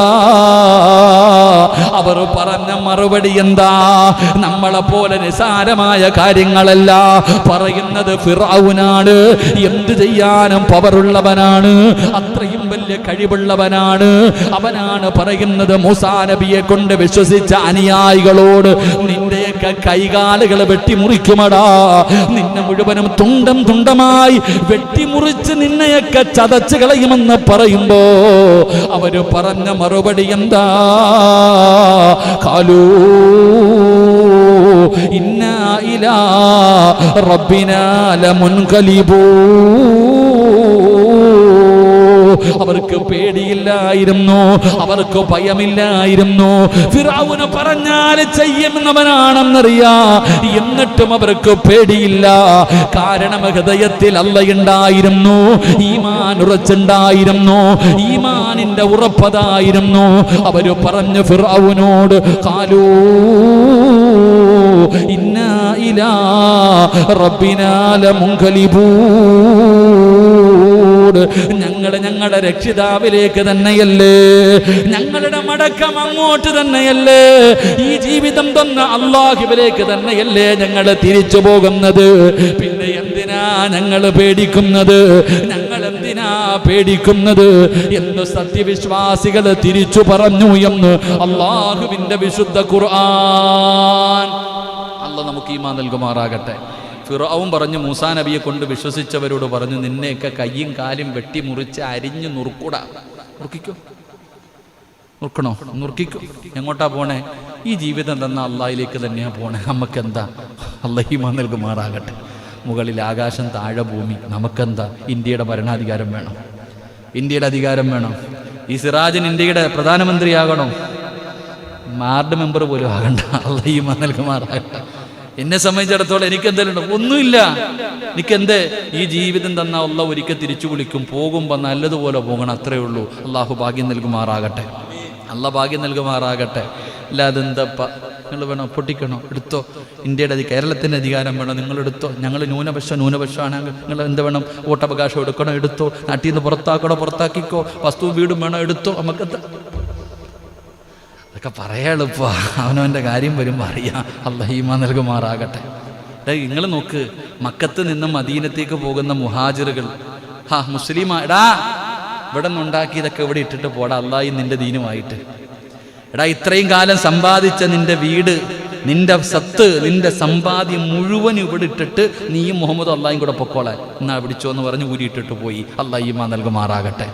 അവർ പറഞ്ഞ മറുപടി എന്താ? നമ്മളെ പോലെ നിസാരമായ കാര്യങ്ങളല്ല പറയുന്നത്. ഫിർഔനാണ്, എന്ത് ചെയ്യാനും പവറുള്ളവനാണ്, അത്രയും വലിയ കഴിവുള്ളവനാണ്. അവനാണ് പറയുന്നത് മൂസാ നബിയെ കൊണ്ട് വിശ്വസിച്ച അനുയായികളോട് നിന്റെയൊക്കെ കൈകാലുകൾ വെട്ടിമുറിക്കുമടാ, നിന്നെ മുഴുവനും തുണ്ടം തുണ്ടമായി വെട്ടിമുറിച്ച് നിന്നെയൊക്കെ ചതച്ച് കളയുമെന്ന് പറയുമ്പോ അവര് പറഞ്ഞ മറുപടി എന്താ? ഖാലൂ ഇന്നാ ഇലാ റബ്ബിനാ ലമുൻഖലിബൂൻ. അവർക്ക് പേടിയില്ലായിരുന്നു, അവർക്ക് ഭയമില്ലായിരുന്നു. ഫിർഔന് പറഞ്ഞാൽ ചെയ്യുന്നവനാണെന്നറിയാ, എന്നിട്ടും അവർക്ക് പേടിയില്ല. കാരണം ഹൃദയത്തിൽ അല്ലാഹുണ്ടായിരുന്നു, ഈമാൻ ഉറച്ചുണ്ടായിരുന്നു, ഈമാനിന്റെ ഉറപ്പതായിരുന്നു. അവര് പറഞ്ഞു ഫിർഔനോട്, ഖാലൂ ഇന്നാ ഇലാ റബ്ബിനാ ലമുൻഖലിബൂൻ. ഞങ്ങളുടെ രക്ഷിതാവിലേക്ക് തന്നെയല്ലേ, ഞങ്ങളുടെ മടക്കം അങ്ങോട്ട് തന്നെയല്ലേ, ഈ ജീവിതം തന്ന അല്ലാഹുവിലേക്ക് തന്നെയല്ലേ ഞങ്ങൾ തിരിച്ചു പോകുന്നത്. പിന്നെ എന്തിനാ ഞങ്ങൾ പേടിക്കുന്നത്? ഞങ്ങൾ എന്തിനാ പേടിക്കുന്നത് എന്ന് സത്യവിശ്വാസികൾ തിരിച്ചു പറഞ്ഞു എന്ന് അല്ലാഹുവിന്റെ വിശുദ്ധ ഖുർആൻ. അല്ലാഹ് നമുക്ക് ഈമാൻ നൽകുമാറാകട്ടെ. ഫിർഔൻ പറഞ്ഞു, മൂസാ നബിയെ കൊണ്ട് വിശ്വസിച്ചവരോട് പറഞ്ഞു, നിന്നെയൊക്കെ കയ്യും കാലും വെട്ടിമുറിച്ച് അരിഞ്ഞു നുറുക്കൂടാ. നുറുക്കണോ? നുറുക്കിക്കോ. എങ്ങോട്ടാ പോണേ? ഈ ജീവിതം തന്ന അള്ളാഹിലേക്ക് തന്നെയാ പോണേ. നമുക്കെന്താ? അല്ലാഹ് ഈമാൻ നൽകുമാറാകട്ടെ. മുകളിൽ ആകാശം, താഴെ ഭൂമി. നമുക്കെന്താ? ഇന്ത്യയുടെ ഭരണാധികാരം വേണം, ഇന്ത്യയുടെ അധികാരം വേണം. ഈ സിറാജിന് ഇന്ത്യയുടെ പ്രധാനമന്ത്രിയാകണം, വാർഡ് മെമ്പർ പോലും ആകണ്ട. അല്ലാഹ് ഈമാൻ നൽകുമാറാകട്ടെ. എന്നെ സംബന്ധിച്ചിടത്തോളം എനിക്കെന്തെങ്കിലും ഒന്നുമില്ല. എനിക്കെന്തേ? ഈ ജീവിതം തന്ന അല്ലാഹ് ഒരിക്കൽ തിരിച്ചു വിളിക്കും. പോകുമ്പോൾ നല്ലതുപോലെ പോകണം, അത്രയേ ഉള്ളൂ. അള്ളാഹു ഭാഗ്യം നൽകുമാറാകട്ടെ. അല്ലാഹ് ഭാഗ്യം നൽകുമാറാകട്ടെ. അല്ലാതെ എന്തപ്പ നിങ്ങൾ വേണോ? പൊട്ടിക്കണോ? എടുത്തോ. ഇന്ത്യയുടെ കേരളത്തിൻ്റെ അധികാരം വേണം, നിങ്ങൾ എടുത്തോ. ഞങ്ങൾ ന്യൂനപക്ഷമാണ്, നിങ്ങൾ എന്ത് വേണം? വോട്ടവകാശം എടുക്കണോ? എടുത്തോ. നാട്ടിൽ നിന്ന് പുറത്താക്കണോ? പുറത്താക്കിക്കോ. വസ്തു വീടും വേണോ? എടുത്തോ. നമുക്കെന്താ? അതൊക്കെ പറയാളിപ്പോ, അവനവൻ്റെ കാര്യം വരുമ്പോൾ അറിയാം. അല്ലാഹ് ഈമാൻ നൽകുമാറാകട്ടെ. നിങ്ങൾ നോക്ക്, മക്കത്ത് നിന്ന് മദീനത്തേക്ക് പോകുന്ന മുഹാജിറുകൾ, മുസ്ലിമാ, എടാ ഇവിടെ നിന്നുണ്ടാക്കിയതൊക്കെ ഇവിടെ ഇട്ടിട്ട് പോടാ, അല്ലാഹ് നിന്റെ ദീനുമായിട്ട്. എടാ ഇത്രയും കാലം സമ്പാദിച്ച നിന്റെ വീട്, നിന്റെ സത്ത്, നിന്റെ സമ്പാദ്യം മുഴുവൻ ഇവിടെ ഇട്ടിട്ട് നീയും മുഹമ്മദ് അല്ലാഹയും കൂടെ പൊക്കോളാൻ എന്നാ പിടിച്ചോ എന്ന് പറഞ്ഞ് ഊരിയിട്ടിട്ട് പോയി. അല്ലാഹ് ഈമാൻ നൽകുമാറാകട്ടെ.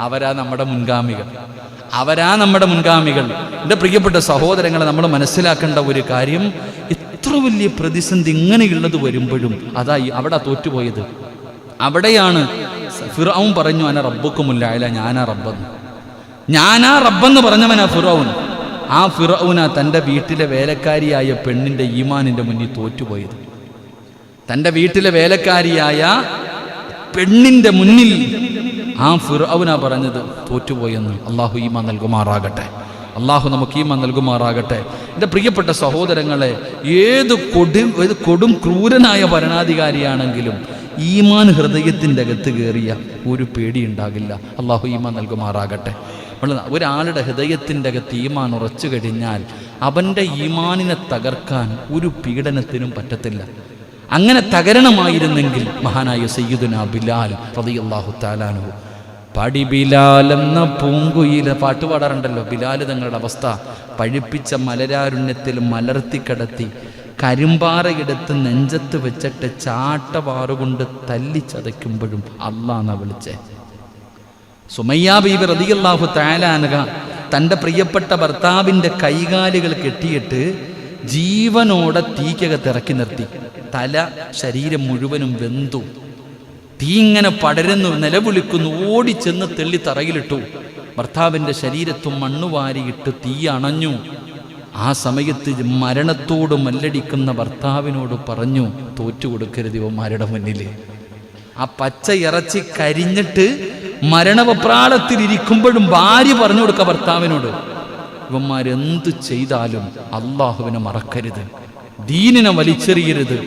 അവരാ നമ്മുടെ മുൻഗാമികൾ, അവരാ നമ്മുടെ മുൻഗാമികൾ. എൻ്റെ പ്രിയപ്പെട്ട സഹോദരങ്ങളെ, നമ്മൾ മനസ്സിലാക്കേണ്ട ഒരു കാര്യം, ഇത്ര വലിയ പ്രതിസന്ധി ഇങ്ങനെയുള്ളത് വരുമ്പോഴും അതായി അവിടെ തോറ്റുപോയത്. അവിടെയാണ് ഫിർഔൻ പറഞ്ഞു, അന റബ്ബുക്കുമുൽ അഅ്ല, ഞാനാ റബ്ബെന്ന്. ഞാനാ റബ്ബെന്ന് പറഞ്ഞവനാ ഫിർഔൻ. ആ ഫിർഔനാ തൻ്റെ വീട്ടിലെ വേലക്കാരിയായ പെണ്ണിൻ്റെ ഈമാനിൻ്റെ മുന്നിൽ തോറ്റുപോയത്. തൻ്റെ വീട്ടിലെ വേലക്കാരിയായ പെണ്ണിൻ്റെ മുന്നിൽ ആ ഫിർഔനാ പറഞ്ഞത് തോറ്റുപോയെന്ന്. അള്ളാഹു ഈമാൻ നൽകുമാറാകട്ടെ. അള്ളാഹു നമുക്ക് ഈമാൻ നൽകുമാറാകട്ടെ. എൻ്റെ പ്രിയപ്പെട്ട സഹോദരങ്ങളെ, ഏത് കൊടും ക്രൂരനായ ഭരണാധികാരിയാണെങ്കിലും ഈമാൻ ഹൃദയത്തിൻ്റെ അകത്ത് കയറിയ ഒരു പേടിയുണ്ടാകില്ല. അള്ളാഹു ഈമാൻ നൽകുമാറാകട്ടെ. ഒരാളുടെ ഹൃദയത്തിൻ്റെ അകത്ത് ഈമാൻ ഉറച്ചു കഴിഞ്ഞാൽ അവൻ്റെ ഈമാനിനെ തകർക്കാൻ ഒരു പീഡനത്തിനും പറ്റത്തില്ല. അങ്ങനെ തകരണമായിരുന്നെങ്കിൽ മഹാനായ സയ്യിദുനാ ബിലാൽ റളിയല്ലാഹു തആല അൻഹു, പടി ബിലാൽ എന്ന പൂങ്കുയില പാട്ട് പാടാറുണ്ടല്ലോ. ബിലാൽ തങ്ങളുടെ അവസ്ഥ, പഴുപ്പിച്ച മലരാരുണ്യത്തിൽ മലർത്തിക്കടത്തി കരിമ്പാറയെടുത്ത് നെഞ്ചത്ത് വെച്ചിട്ട് ചാട്ടവാറുകൊണ്ട് തല്ലിച്ചതയ്ക്കുമ്പോഴും അല്ലാഹ് വിളിച്ചേ. സുമയ്യ ബീബി റളിയല്ലാഹു തആല അൻഹ തൻ്റെ പ്രിയപ്പെട്ട ഭർത്താവിൻ്റെ കൈകാലുകൾ കെട്ടിയിട്ട് ജീവനോടെ തീക്കകത്ത് ഇറക്കി നിർത്തി. തല ശരീരം മുഴുവനും വെന്തു. തീ ഇങ്ങനെ പടരുന്നു, നിലവിളിക്കുന്നു. ഓടിച്ചെന്ന് തെള്ളി തറയിലിട്ടു. ഭർത്താവിൻ്റെ ശരീരത്തും മണ്ണുവാരിയിട്ട് തീ അണഞ്ഞു. ആ സമയത്ത് മരണത്തോട് മല്ലടിക്കുന്ന ഭർത്താവിനോട് പറഞ്ഞു, തോറ്റുകൊടുക്കരുത് ഇവന്മാരുടെ മുന്നിൽ. ആ പച്ച ഇറച്ചി കരിഞ്ഞിട്ട് മരണവപ്രാളത്തിലിരിക്കുമ്പോഴും ഭാര്യ പറഞ്ഞു കൊടുക്കുക ഭർത്താവിനോട്, ഇവന്മാരെന്ത് ചെയ്താലും അള്ളാഹുവിനെ മറക്കരുത്, ദീനിനെ വലിച്ചെറിയരുത്.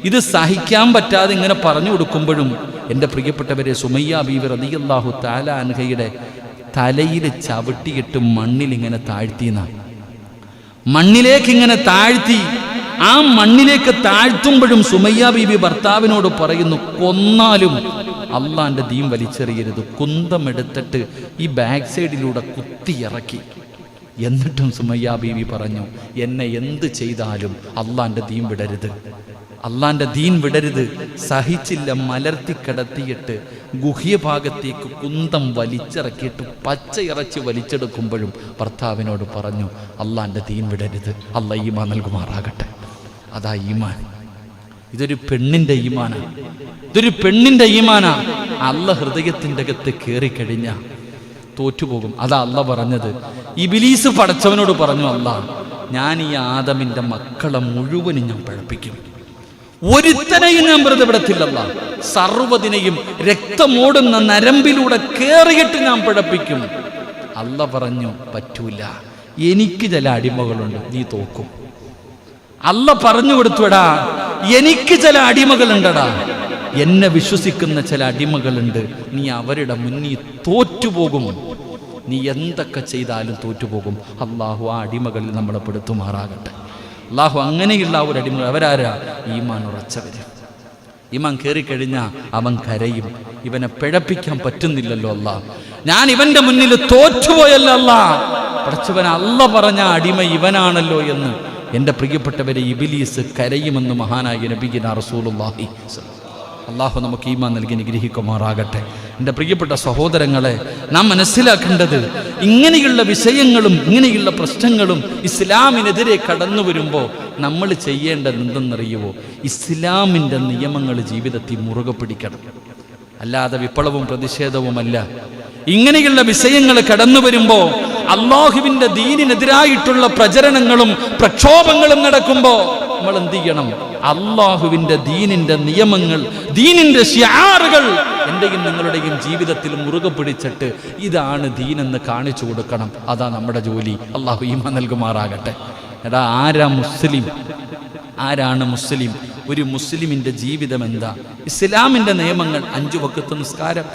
ഇത് സഹിക്കാൻ പറ്റാതെ ഇങ്ങനെ പറഞ്ഞു കൊടുക്കുമ്പോഴും എൻ്റെ പ്രിയപ്പെട്ടവരെ, സുമയ്യ ബീവി റളിയല്ലാഹു തആല അൻഹയുടെ തലയിൽ ചവിട്ടിയിട്ട് മണ്ണിലിങ്ങനെ താഴ്ത്തിയെന്ന, മണ്ണിലേക്ക് ഇങ്ങനെ താഴ്ത്തി. ആ മണ്ണിലേക്ക് താഴ്ത്തുമ്പോഴും സുമയ്യ ബീബി ഭർത്താവിനോട് പറയുന്നു, കൊന്നാലും അള്ളാന്റെ ദീൻ വലിച്ചെറിയരുത്. കുന്തമെടുത്തിട്ട് ഈ ബാക്ക് സൈഡിലൂടെ കുത്തിയിറക്കി. എന്നിട്ടും സുമയ്യ ബീബി പറഞ്ഞു, എന്നെ എന്ത് ചെയ്താലും അള്ളാന്റെ ദീൻ വിടരുത്, അള്ളാന്റെ ദീൻ വിടരുത്. സഹിച്ചില്ല, മലർത്തി കിടത്തിയിട്ട് ഗുഹ്യഭാഗത്തേക്ക് കുന്തം വലിച്ചിറക്കിയിട്ട് പച്ച ഇറച്ചി വലിച്ചെടുക്കുമ്പോഴും ഭർത്താവിനോട് പറഞ്ഞു, അള്ളാന്റെ ദീൻ വിടരുത്. അള്ളാഹ് ഈമാൻ നൽകുമാറാകട്ടെ. അതാ ഈമാൻ. ഇതൊരു പെണ്ണിന്റെ ഈമാനാണ്, ഇതൊരു പെണ്ണിന്റെ ഈമാനാണ്. അള്ളാഹ് ഹൃദയത്തിൻ്റെ അകത്ത് കയറിക്കഴിഞ്ഞ തോറ്റുപോകും. അതാ അള്ളാഹ് പറഞ്ഞത്. ഇബ്ലീസ് പടച്ചവനോട് പറഞ്ഞു, അള്ളാഹ് ഞാൻ ഈ ആദമിന്റെ മക്കളെ മുഴുവനും ഞാൻ പഴപ്പിക്കും, ഒരുത്തനെയും ഞാൻ വെറുതെ വിടത്തില്ലല്ല, സർവ്വതിനെയും രക്തമോടുന്ന നരമ്പിലൂടെ കേറിയിട്ട് ഞാൻ പിഴപ്പിക്കും. അള്ളാഹ് പറഞ്ഞു, പറ്റൂല, എനിക്ക് ചില അടിമകളുണ്ട്, നീ തോക്കും. അള്ളാഹ് പറഞ്ഞു കൊടുത്തുടാ, എനിക്ക് ചില അടിമകളുണ്ടടാ, എന്നെ വിശ്വസിക്കുന്ന ചില അടിമകളുണ്ട്, നീ അവരുടെ മുന്നിൽ തോറ്റുപോകും, നീ എന്തൊക്കെ ചെയ്താലും തോറ്റുപോകും. അള്ളാഹു ആ അടിമകളിൽ നമ്മളെ പെടുത്തുമാറാകട്ടെ. അള്ളാഹു അങ്ങനെയുള്ള ഒരു അടിമകൾ. അവരാരാ? ഈമാൻ ഉറച്ചവര്. ഈമാൻ കയറിക്കഴിഞ്ഞാൽ അവൻ കരയും. ഇവനെ പിഴപ്പിക്കാൻ പറ്റുന്നില്ലല്ലോ അല്ലാ, ഞാൻ ഇവന്റെ മുന്നിൽ തോറ്റുപോയല്ലോ അല്ലാ, പഠിച്ചവൻ അല്ല പറഞ്ഞ അടിമ ഇവനാണല്ലോ എന്ന്. എൻ്റെ പ്രിയപ്പെട്ടവരെ, ഇബ്ലീസ് കരയുമെന്ന് മഹാനായ നബിയിന റസൂലുള്ളാഹി. അള്ളാഹു നമുക്ക് ഈമാൻ നൽകി അനുഗ്രഹിക്കുമാറാകട്ടെ. എൻ്റെ പ്രിയപ്പെട്ട സഹോദരങ്ങളെ, നാം മനസ്സിലാക്കേണ്ടത്, ഇങ്ങനെയുള്ള വിഷയങ്ങളും ഇങ്ങനെയുള്ള പ്രശ്നങ്ങളും ഇസ്ലാമിനെതിരെ കടന്നു വരുമ്പോൾ നമ്മൾ ചെയ്യേണ്ടത് എന്തെന്നറിയുമോ? ഇസ്ലാമിൻ്റെ നിയമങ്ങൾ ജീവിതത്തിൽ മുറുകെ പിടിക്കണം. അല്ലാതെ വിപ്ലവവും പ്രതിഷേധവുമല്ല. ഇങ്ങനെയുള്ള വിഷയങ്ങൾ കടന്നു വരുമ്പോൾ, അള്ളാഹുവിൻ്റെ ദീനിനെതിരായിട്ടുള്ള പ്രചരണങ്ങളും പ്രക്ഷോഭങ്ങളും നടക്കുമ്പോൾ നമ്മൾ എന്ത് ചെയ്യണം? അള്ളാഹുവിൻ്റെ ദീനിൻ്റെ നിയമങ്ങൾ, ദീനിൻ്റെ ശിആറുകൾ എൻ്റെയും നിങ്ങളുടെയും ജീവിതത്തിൽ മുറുകെ പിടിച്ചിട്ട് ഇതാണ് ദീനെന്ന് കാണിച്ചു കൊടുക്കണം. അതാ നമ്മുടെ ജോലി. അള്ളാഹു ഈമാൻ നൽകുമാറാകട്ടെ. എടാ, ആരാ മുസ്ലിം? ആരാണ് മുസ്ലിം? ഒരു മുസ്ലിമിൻ്റെ ജീവിതം എന്താ? ഇസ്ലാമിൻ്റെ നിയമങ്ങൾ 5 വഖത്ത് നിസ്കാരം,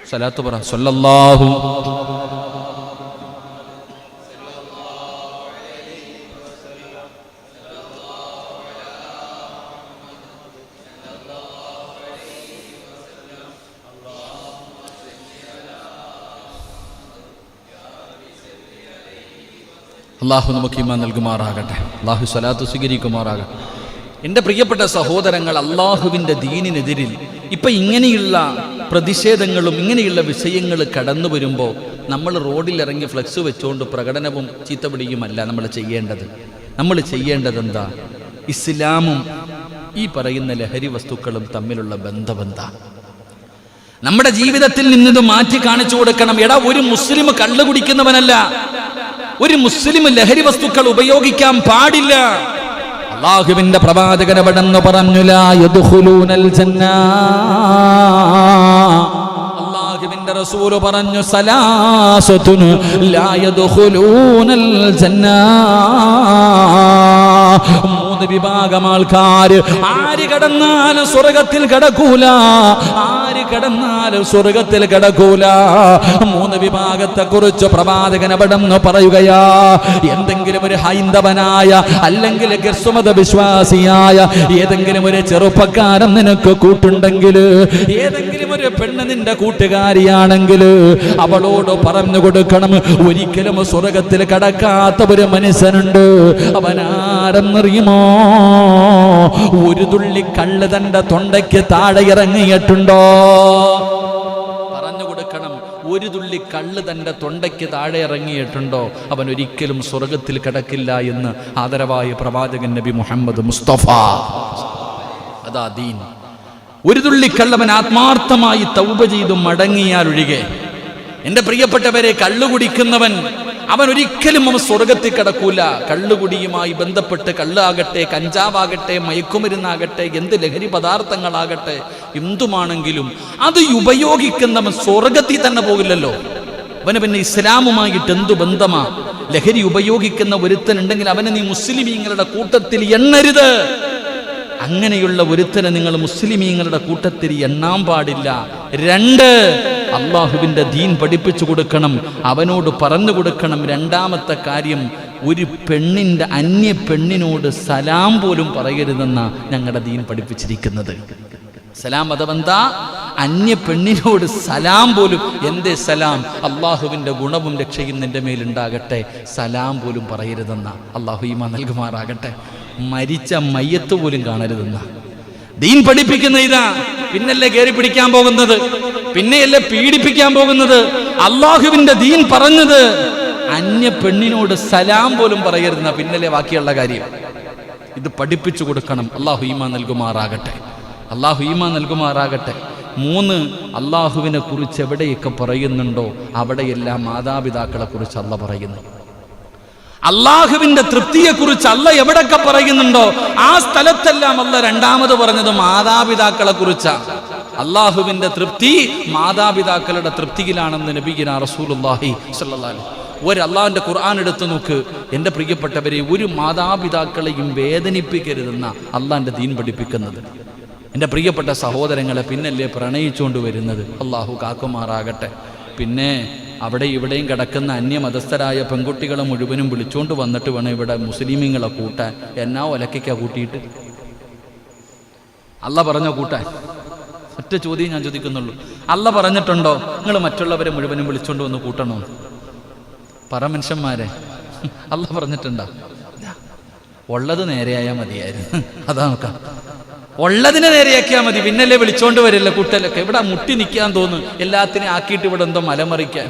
സ്വലാത്ത് പറ, സ്വല്ലല്ലാഹു അള്ളാഹു നമുക്ക് ഈമാൻ നൽകുമാറാകട്ടെ. അള്ളാഹു സ്വലാത്ത് സ്വീകരിക്കുമാറാകട്ടെ. എൻ്റെ പ്രിയപ്പെട്ട സഹോദരങ്ങൾ, അള്ളാഹുവിൻ്റെ ദീനിനെതിരിൽ ഇപ്പം ഇങ്ങനെയുള്ള പ്രതിഷേധങ്ങളും ഇങ്ങനെയുള്ള വിഷയങ്ങൾ കടന്നു വരുമ്പോൾ നമ്മൾ റോഡിലിറങ്ങി ഫ്ലെക്സ് വെച്ചുകൊണ്ട് പ്രകടനവും ചീത്തപിടിയുമല്ല നമ്മൾ ചെയ്യേണ്ടത്. നമ്മൾ ചെയ്യേണ്ടത് എന്താ? ഇസ്ലാമും ഈ പറയുന്ന ലഹരി വസ്തുക്കളും തമ്മിലുള്ള ബന്ധമെന്താ? നമ്മുടെ ജീവിതത്തിൽ നിന്നത് മാറ്റി കാണിച്ചു കൊടുക്കണം. എടാ, ഒരു മുസ്ലിം കള്ളു കുടിക്കുന്നവനല്ല, ഒരു മുസ്ലിം ലഹരി വസ്തുക്കൾ ഉപയോഗിക്കാൻ പാടില്ല. അല്ലാഹുവിന്റെ പ്രവാചകൻ അവിടെന്ന് പറഞ്ഞു, ലാ യദ്ഖുലൂനൽ ജന്ന. അല്ലാഹുവിന്റെ റസൂൽ പറഞ്ഞു, സലാസത്തുൻ ലാ യദ്ഖുലൂനൽ ജന്ന. 3 വിഭാഗം ആൾക്കാർ, ആര് കടന്നാലും സ്വർഗത്തിൽ കടക്കൂല, ആര് കടന്നാലും സ്വർഗത്തിൽ കടക്കൂല. 3 വിഭാഗത്തെ കുറിച്ച് പ്രവാചകൻ അവിടെന്ന് പറയുകയാ. എന്തെങ്കിലും ഒരു ഹൈന്ദവനായ അല്ലെങ്കിൽ ക്രിസ്തുമത വിശ്വാസിയായ ഏതെങ്കിലും ഒരു ചെറുപ്പക്കാരൻ നിനക്ക് കൂട്ടുണ്ടെങ്കിൽ, ഏതെങ്കിലും ഒരു പെണ്ണ് നിന്റെ കൂട്ടുകാരിയാണെങ്കിൽ അവളോട് പറഞ്ഞു കൊടുക്കണം, ഒരിക്കലും സ്വർഗത്തിൽ കടക്കാത്ത ഒരു മനുഷ്യനുണ്ട്. അവനാരെന്നറിയുമോ? ഒരു തുള്ളി കള്ള് തന്റെ തൊണ്ടയ്ക്ക് താഴെ ഇറങ്ങിയിട്ടുണ്ടോ? പറഞ്ഞു കൊടുക്കണം. ഒരു തുള്ളി കള്ള് തൻ്റെ തൊണ്ടയ്ക്ക് താഴെ ഇറങ്ങിയിട്ടുണ്ടോ അവൻ ഒരിക്കലും സ്വർഗത്തിൽ കിടക്കില്ല എന്ന് ആദരവായ പ്രവാചകൻ നബി മുഹമ്മദ് മുസ്തഫ. അതാ ദീൻ. ഒരു തുള്ളി കള്ളവൻ ആത്മാർത്ഥമായി തൗബ ചെയ്തു മടങ്ങിയാൽ ഒഴികെ, എൻ്റെ പ്രിയപ്പെട്ടവരെ, കള്ളു കുടിക്കുന്നവൻ അവൻ ഒരിക്കലും അവൻ സ്വർഗത്തിൽ കിടക്കൂല. കള്ളുകുടിയുമായി ബന്ധപ്പെട്ട് കള്ളാകട്ടെ, കഞ്ചാവാകട്ടെ, മയക്കുമരുന്നാകട്ടെ, എന്ത് ലഹരി പദാർത്ഥങ്ങളാകട്ടെ, എന്തുമാണെങ്കിലും അത് ഉപയോഗിക്കുന്നവൻ സ്വർഗത്തിൽ തന്നെ പോകില്ലല്ലോ. അവന് പിന്നെ ഇസ്ലാമുമായിട്ട് എന്തു ബന്ധമാ? ലഹരി ഉപയോഗിക്കുന്ന ഒരുത്തനുണ്ടെങ്കിൽ അവനെ നീ മുസ്ലിമീങ്ങളുടെ കൂട്ടത്തിൽ എണ്ണരുത്. അങ്ങനെയുള്ള ഒരുത്തനെ നിങ്ങൾ മുസ്ലിമീങ്ങളുടെ കൂട്ടത്തിൽ എണ്ണാൻ പാടില്ല. 2, അള്ളാഹുവിൻ്റെ ദീൻ പഠിപ്പിച്ചു കൊടുക്കണം, അവനോട് പറഞ്ഞു കൊടുക്കണം. 2ാമത്തെ കാര്യം, ഒരു പെണ്ണിൻ്റെ അന്യ പെണ്ണിനോട് സലാം പോലും പറയരുതെന്ന ഞങ്ങളുടെ ദീൻ പഠിപ്പിച്ചിരിക്കുന്നത്. സലാം അഥവെന്താ? അന്യ പെണ്ണിനോട് സലാം പോലും. എന്തേ സലാം? അള്ളാഹുവിൻ്റെ ഗുണവും രക്ഷയും നിന്റെ മേലുണ്ടാകട്ടെ, സലാം പോലും പറയരുതെന്ന അള്ളാഹു ഈമാൻ നൽകുമാറാകട്ടെ. മരിച്ച മയ്യത്ത് പോലും കാണരുതെന്ന ദീൻ പഠിപ്പിക്കുന്ന ഇതാ. പിന്നല്ലേ കയറി പിടിക്കാൻ പോകുന്നത്, പിന്നെയല്ലേ പീഡിപ്പിക്കാൻ പോകുന്നത്. അള്ളാഹുവിന്റെ ദീൻ പറഞ്ഞത് അന്യ പെണ്ണിനോട് സലാം പോലും പറയരുതെന്ന, പിന്നല്ലേ ബാക്കിയുള്ള കാര്യം. ഇത് പഠിപ്പിച്ചു കൊടുക്കണം. അള്ളാഹു ഈമാൻ നൽകുമാറാകട്ടെ, അള്ളാഹു ഈമാൻ നൽകുമാറാകട്ടെ. 3, അള്ളാഹുവിനെ കുറിച്ച് എവിടെയൊക്കെ പറയുന്നുണ്ടോ അവിടെയെല്ലാം മാതാപിതാക്കളെ കുറിച്ച് അള്ളാഹ് പറയുന്നു. അള്ളാഹുവിന്റെ തൃപ്തിയെക്കുറിച്ച് അല്ല എവിടൊക്കെ പറയുന്നുണ്ടോ ആ സ്ഥലത്തെല്ലാം അല്ല 2ാമത് പറഞ്ഞത് മാതാപിതാക്കളെ കുറിച്ചാണ്. അള്ളാഹുവിന്റെ തൃപ്തി മാതാപിതാക്കളുടെ തൃപ്തിയിലാണെന്ന് നബിയിന റസൂലുള്ളാഹി സ്വല്ലല്ലാഹു അലൈഹി വസല്ലം. ഒരു അള്ളാഹുവിന്റെ ഖുർആൻ എടുത്തു നോക്ക് എൻ്റെ പ്രിയപ്പെട്ടവരെ, ഒരു മാതാപിതാക്കളെയും വേദനിപ്പിക്കരുതെന്ന അള്ളാഹിന്റെ ദീൻ പഠിപ്പിക്കുന്നത്. എൻ്റെ പ്രിയപ്പെട്ട സഹോദരങ്ങളെ, പിന്നല്ലേ പ്രണയിച്ചുകൊണ്ട് വരുന്നത്. അള്ളാഹു കാക്കുമാറാകട്ടെ. പിന്നെ അവിടെ ഇവിടെയും കിടക്കുന്ന അന്യമതസ്ഥരായ പെൺകുട്ടികളെ മുഴുവനും വിളിച്ചുകൊണ്ട് വന്നിട്ട് വേണം ഇവിടെ മുസ്ലിമീങ്ങളെ കൂട്ടാൻ. എന്നാ ഒലക്കാ കൂട്ടിയിട്ട്? അല്ല പറഞ്ഞോ കൂട്ടാൻ? ഒറ്റ ചോദ്യം ഞാൻ ചോദിക്കുന്നുള്ളൂ. അല്ല പറഞ്ഞിട്ടുണ്ടോ നിങ്ങൾ മറ്റുള്ളവരെ മുഴുവനും വിളിച്ചുകൊണ്ട് വന്ന് കൂട്ടണോ? പറ മനുഷ്യന്മാരെ, അല്ല പറഞ്ഞിട്ടുണ്ടോ? ഉള്ളത് നേരെയായാൽ മതിയായിരുന്നു. അതാ നോക്കാം, ഉള്ളതിനെ നേരെയാക്കിയാൽ മതി. പിന്നല്ലേ വിളിച്ചോണ്ട് വരില്ല കൂട്ടലൊക്കെ. ഇവിടെ മുട്ടി നിൽക്കാൻ തോന്നും. എല്ലാത്തിനെയും ആക്കിയിട്ട് ഇവിടെ എന്തോ മലമറിക്കാൻ.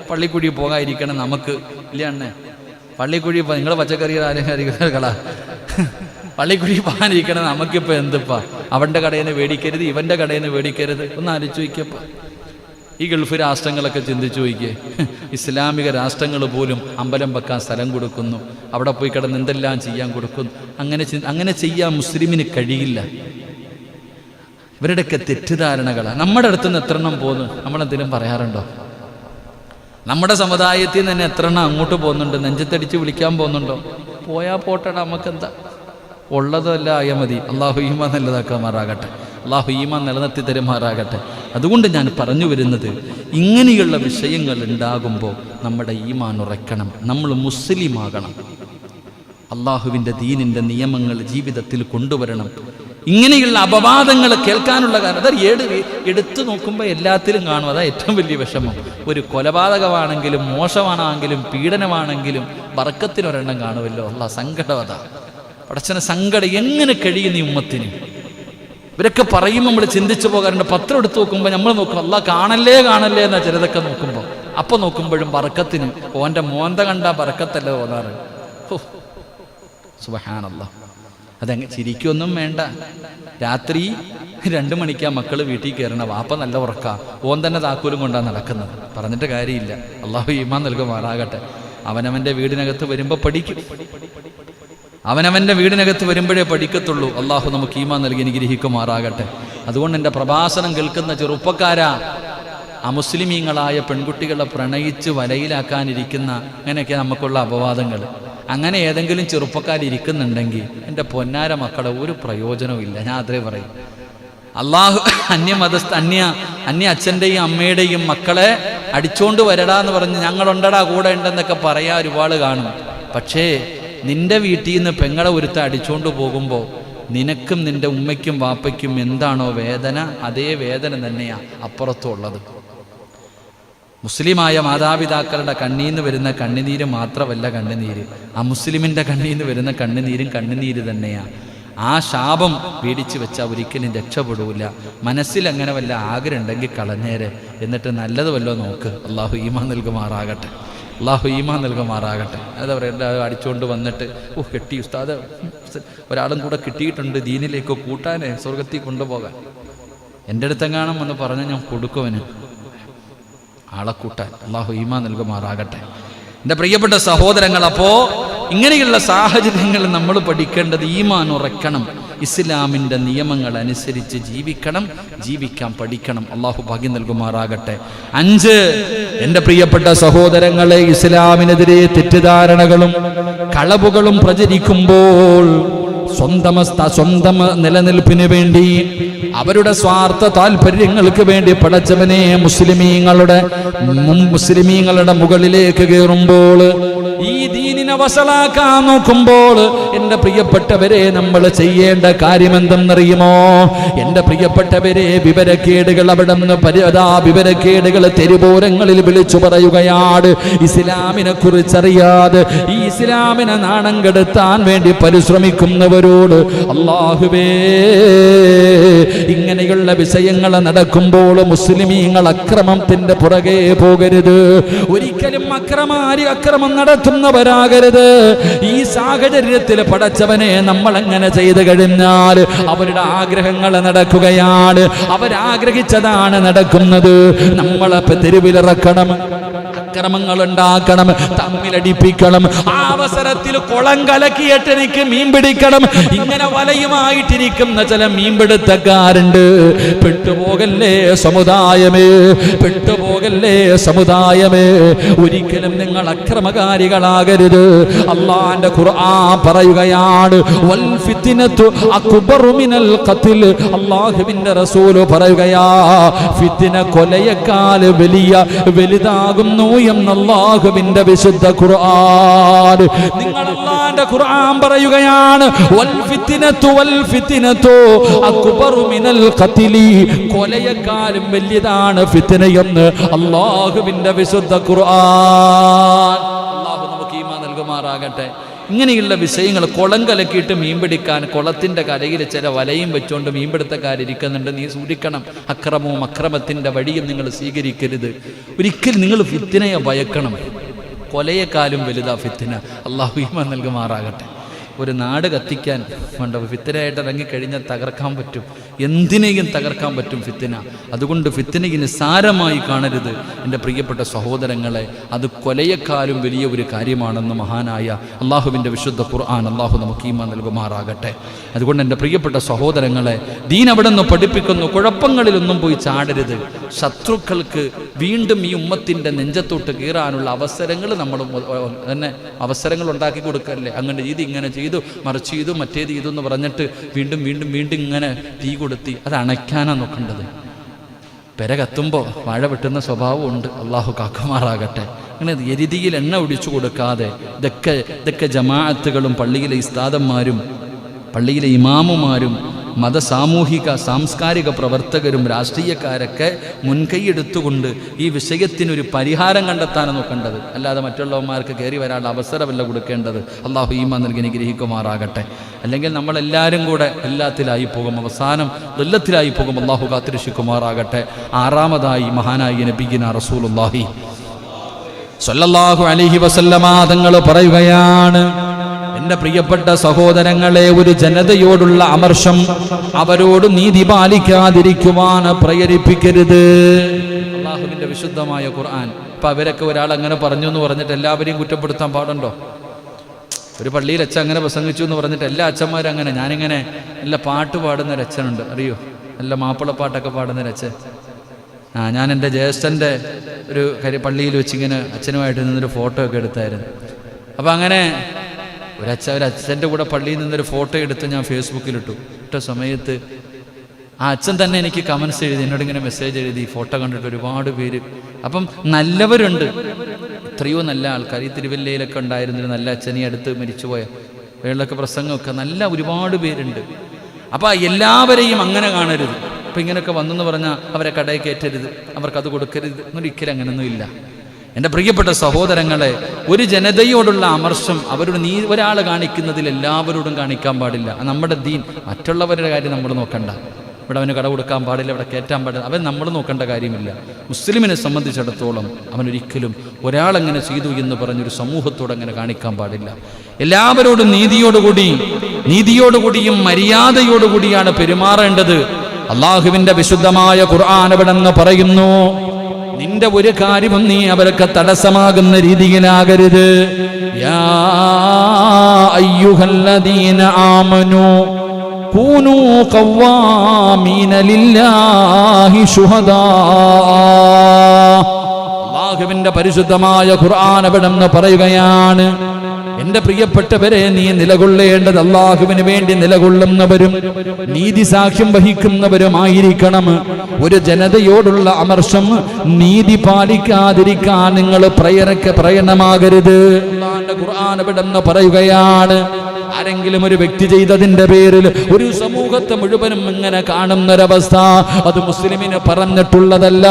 പള്ളിക്കുഴി പോകാതിരിക്കണം നമുക്ക്, ഇല്ല അണ്ണേ? പള്ളിക്കുഴി നിങ്ങൾ പച്ചക്കറി കളാ, പള്ളിക്കുഴി പോകാനിരിക്കണം നമുക്കിപ്പോൾ എന്തിപ്പാ? അവൻ്റെ കടയിൽ നിന്ന് മേടിക്കരുത്, ഇവൻ്റെ കടയിൽ നിന്ന് മേടിക്കരുത്. ഒന്ന് ആലോചിച്ച് നോക്കിയപ്പോൾ ഈ ഗൾഫ് രാഷ്ട്രങ്ങളൊക്കെ ചിന്തിച്ചു നോക്കിയേ. ഇസ്ലാമിക രാഷ്ട്രങ്ങൾ പോലും അമ്പലം വെക്കാൻ സ്ഥലം കൊടുക്കുന്നു, അവിടെ പോയി കിടന്ന് എന്തെല്ലാം ചെയ്യാൻ കൊടുക്കുന്നു. അങ്ങനെ ചെയ്യാൻ മുസ്ലിമിന് കഴിയില്ല. ഇവരുടെയൊക്കെ തെറ്റിദ്ധാരണകളാണ്. നമ്മുടെ അടുത്ത് നിന്ന് എത്രണ്ണം പോകുന്നു നമ്മളെന്തെങ്കിലും പറയാറുണ്ടോ? നമ്മുടെ സമുദായത്തിൽ നിന്ന് തന്നെ എത്രണ്ണം അങ്ങോട്ട് പോകുന്നുണ്ട്? നെഞ്ചത്തടിച്ച് വിളിക്കാൻ പോകുന്നുണ്ടോ? പോയാൽ പോട്ടട, നമുക്കെന്താ? ഉള്ളതല്ല ആയാൽ മതി. അള്ളാഹു ഈമാൻ നല്ലതാക്കാമാറാകട്ടെ, അള്ളാഹു ഈമാൻ നിലനിർത്തി തരുമാറാകട്ടെ. അതുകൊണ്ട് ഞാൻ പറഞ്ഞു വരുന്നത്, ഇങ്ങനെയുള്ള വിഷയങ്ങൾ ഉണ്ടാകുമ്പോൾ നമ്മുടെ ഈമാൻ ഉറയ്ക്കണം, നമ്മൾ മുസ്ലിമാകണം, അള്ളാഹുവിൻ്റെ ദീനിൻ്റെ നിയമങ്ങൾ ജീവിതത്തിൽ കൊണ്ടുവരണം. ഇങ്ങനെയുള്ള അപവാദങ്ങൾ കേൾക്കാനുള്ള കാരണം അതായത് എടുത്തു നോക്കുമ്പോൾ എല്ലാത്തിലും കാണും. അതാ ഏറ്റവും വലിയ വിഷമം. ഒരു കൊലപാതകമാണെങ്കിലും മോശമാണെങ്കിലും പീഡനമാണെങ്കിലും ബർക്കത്തിനൊരെണ്ണം കാണുമല്ലോ. അല്ലാ, സങ്കടം അതാ. പടച്ചനെ സങ്കടം. എങ്ങനെ കഴിയുന്ന ഈ ഉമ്മത്തിന്? ഇവരൊക്കെ പറയുമ്പോൾ നമ്മൾ ചിന്തിച്ചു പോകാറുണ്ട്. പത്രം എടുത്ത് നോക്കുമ്പോൾ നമ്മൾ നോക്കും, അല്ലാ കാണല്ലേ കാണല്ലേ എന്നാ ചിലതൊക്കെ നോക്കുമ്പോൾ. അപ്പം നോക്കുമ്പോഴും ബർക്കത്തിന് ഓൻ്റെ മോന്ത കണ്ടാ ബർക്കത്തല്ലേ തോന്നാറ്. സുബ്ഹാനല്ലാഹ്. അതങ്ങ് ചിരിക്കൊന്നും വേണ്ട. രാത്രി 2 മണിക്കാ മക്കൾ വീട്ടിൽ കയറണ, വാപ്പ നല്ല ഉറക്കാ, ഓൻ തന്നെ താക്കോലും കൊണ്ടാണ് നടക്കുന്നത്. പറഞ്ഞിട്ട് കാര്യമില്ല. അള്ളാഹു ഈമാൻ നൽകുമാറാകട്ടെ. അവനവൻ്റെ വീടിനകത്ത് വരുമ്പോൾ പഠിക്കും, അവനവൻ്റെ വീടിനകത്ത് വരുമ്പോഴേ പഠിക്കത്തുള്ളൂ. അള്ളാഹു നമുക്ക് ഈമാൻ നൽകി അനുഗ്രഹിക്കുമാറാകട്ടെ. അതുകൊണ്ട് എൻ്റെ പ്രഭാഷണം കേൾക്കുന്ന ചെറുപ്പക്കാരാ, അമുസ്ലിമീങ്ങളായ പെൺകുട്ടികളെ പ്രണയിച്ച് വലയിലാക്കാനിരിക്കുന്ന അങ്ങനെയൊക്കെ നമുക്കുള്ള അപവാദങ്ങൾ. അങ്ങനെ ഏതെങ്കിലും ചെറുപ്പക്കാരിയ്ക്കുന്നുണ്ടെങ്കിൽ എൻ്റെ പൊന്നാര മക്കളെ ഒരു പ്രയോജനവും ഇല്ല. ഞാൻ അത്രേ പറയും. അള്ളാഹു അന്യ അച്ഛൻ്റെയും അമ്മയുടെയും മക്കളെ അടിച്ചോണ്ട് വരടാന്ന് പറഞ്ഞ് ഞങ്ങളുണ്ടടാ കൂടെ ഉണ്ടെന്നൊക്കെ പറയാൻ ഒരുപാട് കാണും. പക്ഷേ നിന്റെ വീട്ടിൽ നിന്ന് പെങ്ങളെ ഒരുത്ത അടിച്ചോണ്ട് പോകുമ്പോൾ നിനക്കും നിന്റെ ഉമ്മയ്ക്കും വാപ്പയ്ക്കും എന്താണോ വേദന, അതേ വേദന തന്നെയാണ് അപ്പുറത്തുള്ളത്. മുസ്ലിമായ മാതാപിതാക്കളുടെ കണ്ണീന്ന് വരുന്ന കണ്ണുനീര് മാത്രമല്ല കണ്ണുനീര്, ആ മുസ്ലിമിൻ്റെ കണ്ണീന്ന് വരുന്ന കണ്ണുനീരും കണ്ണുനീര് തന്നെയാണ്. ആ ശാപം പേടിച്ച് വെച്ചാൽ ഒരിക്കലും രക്ഷപ്പെടൂല. മനസ്സിൽ അങ്ങനെ വല്ല ആഗ്രഹം ഉണ്ടെങ്കിൽ കളഞ്ഞേരെ, എന്നിട്ട് നല്ലത് വല്ലോ നോക്ക്. അള്ളാഹു ഈമാൻ നൽകുമാറാകട്ടെ, അള്ളാഹു ഈമാൻ നൽകുമാറാകട്ടെ. അതാ പറയുക, അടിച്ചുകൊണ്ട് വന്നിട്ട് കെട്ടി ഉസ്താദ് ഒരാളും കൂടെ കിട്ടിയിട്ടുണ്ട് ദീനിലേക്ക് കൂട്ടാനേ, സ്വർഗത്തിൽ കൊണ്ടുപോകാൻ. എൻ്റെ അടുത്തെങ്ങാനും എന്ന് പറഞ്ഞാൽ ഞാൻ കൊടുക്കുവന് ആളെ കൂട്ടാൻ. അള്ളാഹു ഈമാൻ നൽകുമാറാകട്ടെ. എൻ്റെ പ്രിയപ്പെട്ട സഹോദരങ്ങൾ, അപ്പോൾ ഇങ്ങനെയുള്ള സാഹചര്യങ്ങൾ നമ്മൾ പഠിക്കേണ്ടത് ഈമാൻ ഉറക്കണം, ഇസ്ലാമിൻ്റെ നിയമങ്ങൾ അനുസരിച്ച് ജീവിക്കണം, ജീവിക്കാൻ പഠിക്കണം. അള്ളാഹു ഭാഗ്യം നൽകുമാറാകട്ടെ. 5, എൻ്റെ പ്രിയപ്പെട്ട സഹോദരങ്ങളെ, ഇസ്ലാമിനെതിരെ തെറ്റിദ്ധാരണകളും കളവുകളും പ്രചരിക്കുമ്പോൾ സ്വന്തം നിലനിൽപ്പിന് വേണ്ടി, അവരുടെ സ്വാർത്ഥ താല്പര്യങ്ങൾക്ക് വേണ്ടി പടച്ചവനെ മുസ്ലിമീങ്ങളുടെ മുകളിലേക്ക് കയറുമ്പോൾ, ഈ ദീനിനെ വഷളാക്കാൻ നോക്കുമ്പോൾ, എൻ്റെ പ്രിയപ്പെട്ടവരെ നമ്മൾ ചെയ്യേണ്ട കാര്യം എന്തെന്നറിയുമോ? എൻ്റെ പ്രിയപ്പെട്ടവരെ, വിവരക്കേടുകൾ അവിടെ നിന്ന് വിവരക്കേടുകൾ തെരുവോരങ്ങളിൽ വിളിച്ചു പറയുകയാണ്. ഇസ്ലാമിനെ കുറിച്ചറിയാതെ ഈ ഇസ്ലാമിനെ നാണം കെടുത്താൻ വേണ്ടി പരിശ്രമിക്കുന്നവരോട് അല്ലാഹുവേ, ഇങ്ങനെയുള്ള വിഷയങ്ങൾ നടക്കുമ്പോൾ മുസ്ലിമീങ്ങൾ അക്രമത്തിന്റെ പുറകെ പോകരുത്. ഒരിക്കലും അക്രമം നടത്തുന്നവരാകരുത്. ഈ സാഹചര്യത്തിൽ പടച്ചവനെ നമ്മൾ അങ്ങനെ ചെയ്തു കഴിഞ്ഞാൽ അവരുടെ ആഗ്രഹങ്ങൾ നടക്കുകയാണ്, അവരാഗ്രഹിച്ചതാണ് നടക്കുന്നത്. നമ്മളെ തെരുവിലിറക്കണം, അക്രമങ്ങൾ ഉണ്ടാക്കണം, തമ്മിലടിപ്പിക്കണം. ആ അവസരത്തിൽ കുളം കലക്കിയിട്ട് എനിക്ക് മീൻ പിടിക്കണം. ഇങ്ങനെ വലയുമായിട്ടിരിക്കുന്ന ചില മീൻപിടുത്തക്കാരുണ്ട്. പെട്ടുപോകല്ലേ സമുദായമേ, പെട്ടുപോകല്ലേ സമുദായമേ. ഒരിക്കലും നിങ്ങൾ അക്രമകാരികളാകരുത്. അല്ലാഹുവിന്റെ ഖുർആൻ പറയുകയാണ്, വൽ ഫിത്നതു അക്ബറു മിനൽ ഖത്ൽ. അല്ലാഹുവിന്റെ റസൂൽ പറയുകയാ, ഫിത്ന കൊലയേക്കാൾ വലുതാകുന്നു എന്ന് അല്ലാഹുവിന്റെ വിശുദ്ധ ഖുർആൻ. നിങ്ങൾ അല്ലാഹുവിന്റെ ഖുർആൻ പറയുകയാണ്, വൽ ഫിത്നതു അക്ബറു മിനൽ ഖത്ലി. കൊലയേക്കാളും വലിയതാണ് ഫിത്നയെന്ന് അല്ലാഹുവിന്റെ വിശുദ്ധ ഖുർആൻ. അല്ലാഹു നമുക്ക് ഈമാൻ നൽകുമാറാകട്ടെ. ഇങ്ങനെയുള്ള വിഷയങ്ങൾ, കുളം കലക്കിയിട്ട് മീൻ പിടിക്കാൻ കുളത്തിൻ്റെ കരയിൽ ചില വലയും വെച്ചുകൊണ്ട് മീൻപിടുത്തക്കാരിയ്ക്കുന്നുണ്ട്. നീ സൂക്ഷിക്കണം. അക്രമവും അക്രമത്തിൻ്റെ വഴിയും നിങ്ങൾ സ്വീകരിക്കരുത്. ഒരിക്കലും നിങ്ങൾ ഫിത്നയെ ഭയക്കണം. കൊലയെക്കാളും വലുതാ ഫിത്ന. അല്ലാഹു ഈമാൻ നൽകുമാറാകട്ടെ. ഒരു നാട് കത്തിക്കാൻ വേണ്ട ഫിത്നയായിട്ട് ഇറങ്ങിക്കഴിഞ്ഞാൽ തകർക്കാൻ പറ്റും, എന്തിനേയും തകർക്കാൻ പറ്റും ഫിത്ന. അതുകൊണ്ട് ഫിത്നയെ നിസ്സാരമായി കാണരുത് എൻ്റെ പ്രിയപ്പെട്ട സഹോദരങ്ങളെ. അത് കൊലയെക്കാളും വലിയ ഒരു കാര്യമാണെന്ന് മഹാനായ അള്ളാഹുവിൻ്റെ വിശുദ്ധ ഖുർആൻ അള്ളാഹു നമുക്ക് ഈമാൻ നൽകുമാറാകട്ടെ. അതുകൊണ്ട് എൻ്റെ പ്രിയപ്പെട്ട സഹോദരങ്ങളെ, ദീൻ അവിടെ നിന്ന് പഠിപ്പിക്കുന്നു, കുഴപ്പങ്ങളിലൊന്നും പോയി ചാടരുത്. ശത്രുക്കൾക്ക് വീണ്ടും ഈ ഉമ്മത്തിൻ്റെ നെഞ്ചത്തോട്ട് കീറാനുള്ള അവസരങ്ങൾ നമ്മൾ തന്നെ അവസരങ്ങൾ ഉണ്ടാക്കി കൊടുക്കല്ലേ. അങ്ങനെ ചെയ്ത് ഇങ്ങനെ ചെയ്തു, മറിച്ച് ചെയ്തു, മറ്റേത് ചെയ്തു എന്ന് പറഞ്ഞിട്ട് വീണ്ടും വീണ്ടും വീണ്ടും ഇങ്ങനെ തീ കൊടുത്തി അത് അണയ്ക്കാനാണ് നോക്കേണ്ടത്. പെര കത്തുമ്പോൾ വാഴ വെട്ടുന്ന സ്വഭാവമുണ്ട്. അള്ളാഹു കാക്കുമാറാകട്ടെ. അങ്ങനെ എരിതിയിൽ എണ്ണ ഒഴിച്ചു കൊടുക്കാതെ ഇതൊക്കെ ജമാഅത്തുകളും പള്ളിയിലെ ഉസ്താദന്മാരും പള്ളിയിലെ ഇമാമുമാരും മത സാമൂഹിക സാംസ്കാരിക പ്രവർത്തകരും രാഷ്ട്രീയക്കാരൊക്കെ മുൻകൈയെടുത്തുകൊണ്ട് ഈ വിഷയത്തിനൊരു പരിഹാരം കണ്ടെത്താനാണ് നോക്കേണ്ടത്. അല്ലാതെ മറ്റുള്ളവന്മാർക്ക് കയറി വരാനുള്ള അവസരമല്ല കൊടുക്കേണ്ടത്. അള്ളാഹു ഈമാൻ നൽകി അനുഗ്രഹിക്കുമാറാകട്ടെ. അല്ലെങ്കിൽ നമ്മളെല്ലാവരും കൂടെ എല്ലാത്തിലായി പോകും, അവസാനം ദല്ലത്തിലായി പോകും. അള്ളാഹു കാത്തിരക്ഷിക്കുമാറാകട്ടെ. 6-ാമതായി മഹാനായ നബിയിന റസൂലുള്ളാഹി സ്വല്ലല്ലാഹു അലൈഹി വസല്ലമ തങ്ങൾ പറയുകയാണ്, എൻ്റെ പ്രിയപ്പെട്ട സഹോദരങ്ങളെ, ഒരു ജനതയോടുള്ള അമർഷം അവരോട് നീതി പാലിക്കാതിരിക്കുവാൻ പ്രേരിപ്പിക്കരുത്. അല്ലാഹുവിൻ്റെ വിശുദ്ധമായ ഖുർആൻ. ഇപ്പം അവരൊക്കെ ഒരാളങ്ങനെ പറഞ്ഞു എന്ന് പറഞ്ഞിട്ട് എല്ലാവരെയും കുറ്റപ്പെടുത്താൻ പാടുണ്ടോ? ഒരു പള്ളിയിൽ അച്ഛൻ അങ്ങനെ പ്രസംഗിച്ചു എന്ന് പറഞ്ഞിട്ട് എല്ലാ അച്ഛന്മാരും അങ്ങനെ. ഞാനിങ്ങനെ നല്ല പാട്ട് പാടുന്ന ഒരു അച്ഛനുണ്ട്, അറിയോ? നല്ല മാപ്പിളപ്പാട്ടൊക്കെ പാടുന്ന ഒരു അച്ഛൻ. ഞാൻ എൻ്റെ ജ്യേഷ്ഠൻ്റെ ഒരു പള്ളിയിൽ വെച്ചിങ്ങനെ അച്ഛനുമായിട്ട് നിന്നൊരു ഫോട്ടോ ഒക്കെ എടുത്തായിരുന്നു. അപ്പം അങ്ങനെ ഒരച്ഛൻ്റെ കൂടെ പള്ളിയിൽ നിന്നൊരു ഫോട്ടോ എടുത്ത് ഞാൻ ഫേസ്ബുക്കിലിട്ടു. ഇട്ട സമയത്ത് ആ അച്ഛൻ തന്നെ എനിക്ക് കമൻസ് എഴുതി, എന്നോടിങ്ങനെ മെസ്സേജ് എഴുതി. ഫോട്ടോ കണ്ടിട്ട് ഒരുപാട് പേര്. അപ്പം നല്ലവരുണ്ട്, എത്രയോ നല്ല ആൾക്കാർ. ഈ തിരുവല്ലയിലൊക്കെ ഉണ്ടായിരുന്നൊരു നല്ല അച്ഛനെ അടുത്ത് മരിച്ചുപോയ വേളൊക്കെ പ്രസംഗമൊക്കെ നല്ല ഒരുപാട് പേരുണ്ട്. അപ്പം എല്ലാവരെയും അങ്ങനെ കാണരുത്. അപ്പം ഇങ്ങനെയൊക്കെ വന്നെന്ന് പറഞ്ഞാൽ അവരെ കടയിൽ കയറ്റരുത്, അവർക്കത് കൊടുക്കരുത് എന്നൊരിക്കലും അങ്ങനെയൊന്നും ഇല്ല. എൻ്റെ പ്രിയപ്പെട്ട സഹോദരങ്ങളെ, ഒരു ജനതയോടുള്ള അമർഷം അവരോട് ഒരാൾ കാണിക്കുന്നതിൽ എല്ലാവരോടും കാണിക്കാൻ പാടില്ല. നമ്മുടെ ദീൻ. മറ്റുള്ളവരുടെ കാര്യം നമ്മൾ നോക്കണ്ട. ഇവിടെ അവന് കട കൊടുക്കാൻ പാടില്ല, ഇവിടെ കയറ്റാൻ പാടില്ല, അവൻ നമ്മൾ നോക്കേണ്ട കാര്യമില്ല. മുസ്ലിമിനെ സംബന്ധിച്ചിടത്തോളം അവനൊരിക്കലും ഒരാളെങ്ങനെ ചെയ്തു എന്ന് പറഞ്ഞൊരു സമൂഹത്തോട് അങ്ങനെ കാണിക്കാൻ പാടില്ല. എല്ലാവരോടും നീതിയോടുകൂടിയും മര്യാദയോടുകൂടിയാണ് പെരുമാറേണ്ടത്. അള്ളാഹുവിന്റെ വിശുദ്ധമായ ഖുർആൻ അവിടെന്ന് പറയുന്നു, നിന്റെ ഒരു കാര്യവും നീ അവർക്ക് തടസ്സമാകുന്ന രീതിയിലാകരുത്. യാ അയ്യുഹല്ലദീന ആമനൂ കൂനൂ ഖവ്വാമീന ലില്ലാഹി ശുഹദാ. അല്ലാഹുവിന്റെ പരിശുദ്ധമായ ഖുർആൻ അവിടെന്ന് പറയുകയാണ്, എന്റെ പ്രിയപ്പെട്ടവരെ, നീ നിലകൊള്ളേണ്ടത് അല്ലാഹുവിന് വേണ്ടി നിലകൊള്ളുന്നവരും നീതി സാക്ഷ്യം വഹിക്കുന്നവരുമായിരിക്കണം. ഒരു ജനതയോടുള്ള അമർഷം, നീതി പാലിക്കാതിരിക്കാൻ നിങ്ങൾ പ്രയണമാകരുത്. അല്ലാഹുവിന്റെ ഖുർആൻ അവിടെന്ന് പറയുകയാണ്, ആരെങ്കിലും ഒരു വ്യക്തി ചെയ്തതിന്റെ പേരിൽ ഒരു സമൂഹത്തെ മുഴുവനും ഇങ്ങനെ കാണുന്നൊരവസ്ഥ, അത് മുസ്ലിമിന് പറഞ്ഞിട്ടുള്ളതല്ല,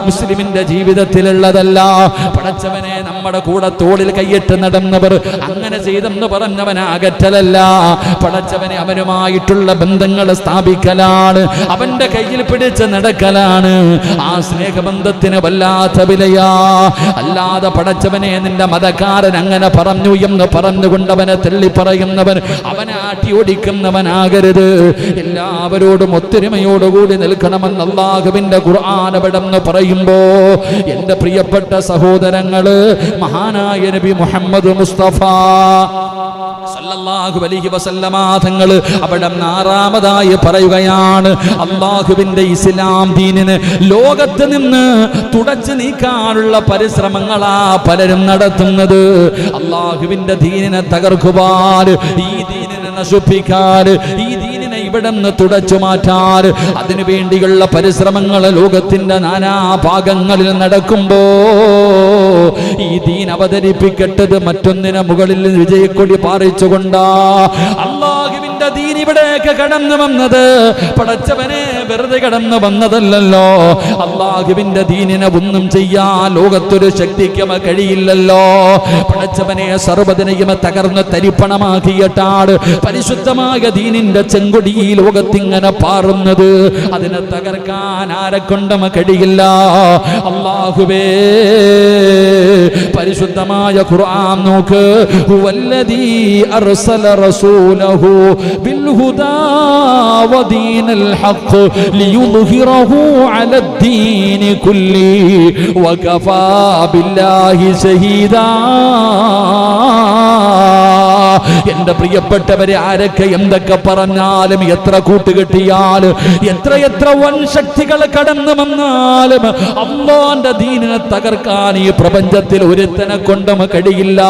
മുസ്ലിമിന്റെ ജീവിതത്തിലുള്ളതല്ല. പടച്ചവനെ, നമ്മുടെ കൂടെ തോളിൽ കൈയിട്ട് നടന്നവർ അങ്ങനെ ചെയ്തെന്ന് പറഞ്ഞവനെ അകറ്റലല്ല. പടച്ചവനെ, അവനുമായിട്ടുള്ള ബന്ധങ്ങൾ സ്ഥാപിക്കലാണ്, അവന്റെ കയ്യിൽ പിടിച്ച് നടക്കലാണ്. ആ സ്നേഹബന്ധത്തിന് വല്ലാത്ത വിലയാ. അല്ലാതെ പടച്ചവനെ, നിന്റെ മതക്കാരൻ അങ്ങനെ പറഞ്ഞു എന്ന് പറഞ്ഞുകൊണ്ട് അവനെ തള്ളിപ്പറയുന്നവൻ, അവനെ ആട്ടി ഓടിക്കുന്നവനാകരുത്. എല്ലാവരോടും ഒത്തൊരുമയോടുകൂടി നിൽക്കണമെന്ന് അല്ലാഹുവിന്റെ ഖുർആൻ അവിടെന്ന് പറയുമ്പോ, എന്റെ പ്രിയപ്പെട്ട സഹോദരങ്ങള്, മഹാനായ നബി മുഹമ്മദ് മുസ്തഫ സല്ലല്ലാഹു അലൈഹി വസല്ലമ തങ്ങൾ അവിടെ ആറാമതായി പറയുകയാണ്, അല്ലാഹുവിന്റെ ഇസ്ലാം ദീനിനെ ലോകത്ത് നിന്ന് തുടച്ചു നീക്കാനുള്ള പരിശ്രമങ്ങളാ പലരും നടത്തുന്നത്. അല്ലാഹുവിന്റെ ദീനിനെ തകർക്കുവാൻ, ഈ ദീനിനെ നശിപ്പിക്കാൻ, ഈ ദീനിനെ ഇവിടെ നിന്ന് തുടച്ചു മാറ്റാൻ അതിനു വേണ്ടിയുള്ള പരിശ്രമങ്ങൾ ലോകത്തിന്റെ നാനാ ഭാഗങ്ങളിൽ നടക്കുമ്പോ, ഈ ദീൻ അവതരിപ്പിക്കട്ടത് മറ്റൊന്നിനെ മുകളിൽ വിജയക്കൊടി പാറിച്ചുകൊണ്ടാ. അല്ലാഹുവിന്റെ ദീൻ ഇവിടേക്ക് കടന്നു വന്നത് പടച്ചവനെ വെറുതെ കടന്നു വന്നതല്ലല്ലോ. അല്ലാഹുവിന്റെ ദീനിനെ ഒന്നും ചെയ്യാൻ ലോകത്തൊരു ശക്തിക്കും കഴിയില്ലല്ലോ. പടച്ചവനെ സർവ്വതിനെയും തകർന്ന് തരിപ്പണമാക്കിയിട്ടാണ് പരിശുദ്ധമായ ദീനിന്റെ ചെങ്കൊടി ഈ ലോകത്തിങ്ങനെ പാറുന്നത്. അതിനെ തകർക്കാൻ ആരെക്കൊണ്ടും കഴിയില്ല. അല്ലാഹുവേ, പരിശുദ്ധമായ ഖുർആൻ നോക്ക്, ഹുവല്ലദീ അർസല റസൂലഹു ബിൽ ഹുദാ വദീനൽ ഹഖ് ലിയുദ്ഹിറഹു അലദ്ദീനി കുല്ലി വകഫാ ബില്ലാഹി ശഹീദാ. എന്റെ പ്രിയപ്പെട്ടവരെ, ആരൊക്കെ എന്തൊക്കെ പറഞ്ഞാലും, എത്ര കൂട്ടുകെട്ടിയാലും, എത്ര വൻ ശക്തികൾ കടന്നു വന്നാലും, അല്ലാഹുവിന്റെ ദീനിനെ തകർക്കാൻ ഈ പ്രപഞ്ചത്തിൽ ഒരുത്തനെ കൊണ്ടും കഴിയില്ല.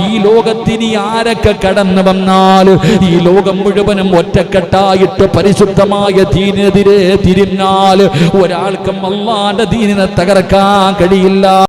ഈ ലോകത്തിന് ആരൊക്കെ കടന്നു വന്നാലും, ഈ ലോകം മുഴുവനും ഒറ്റക്കെട്ടായിട്ട് പരിശുദ്ധമായ ദീനിനെതിരെ തിരിഞ്ഞാൽ ഒരാൾക്കും അല്ലാഹുവിന്റെ ദീനിനെ തകർക്കാൻ കഴിയില്ല.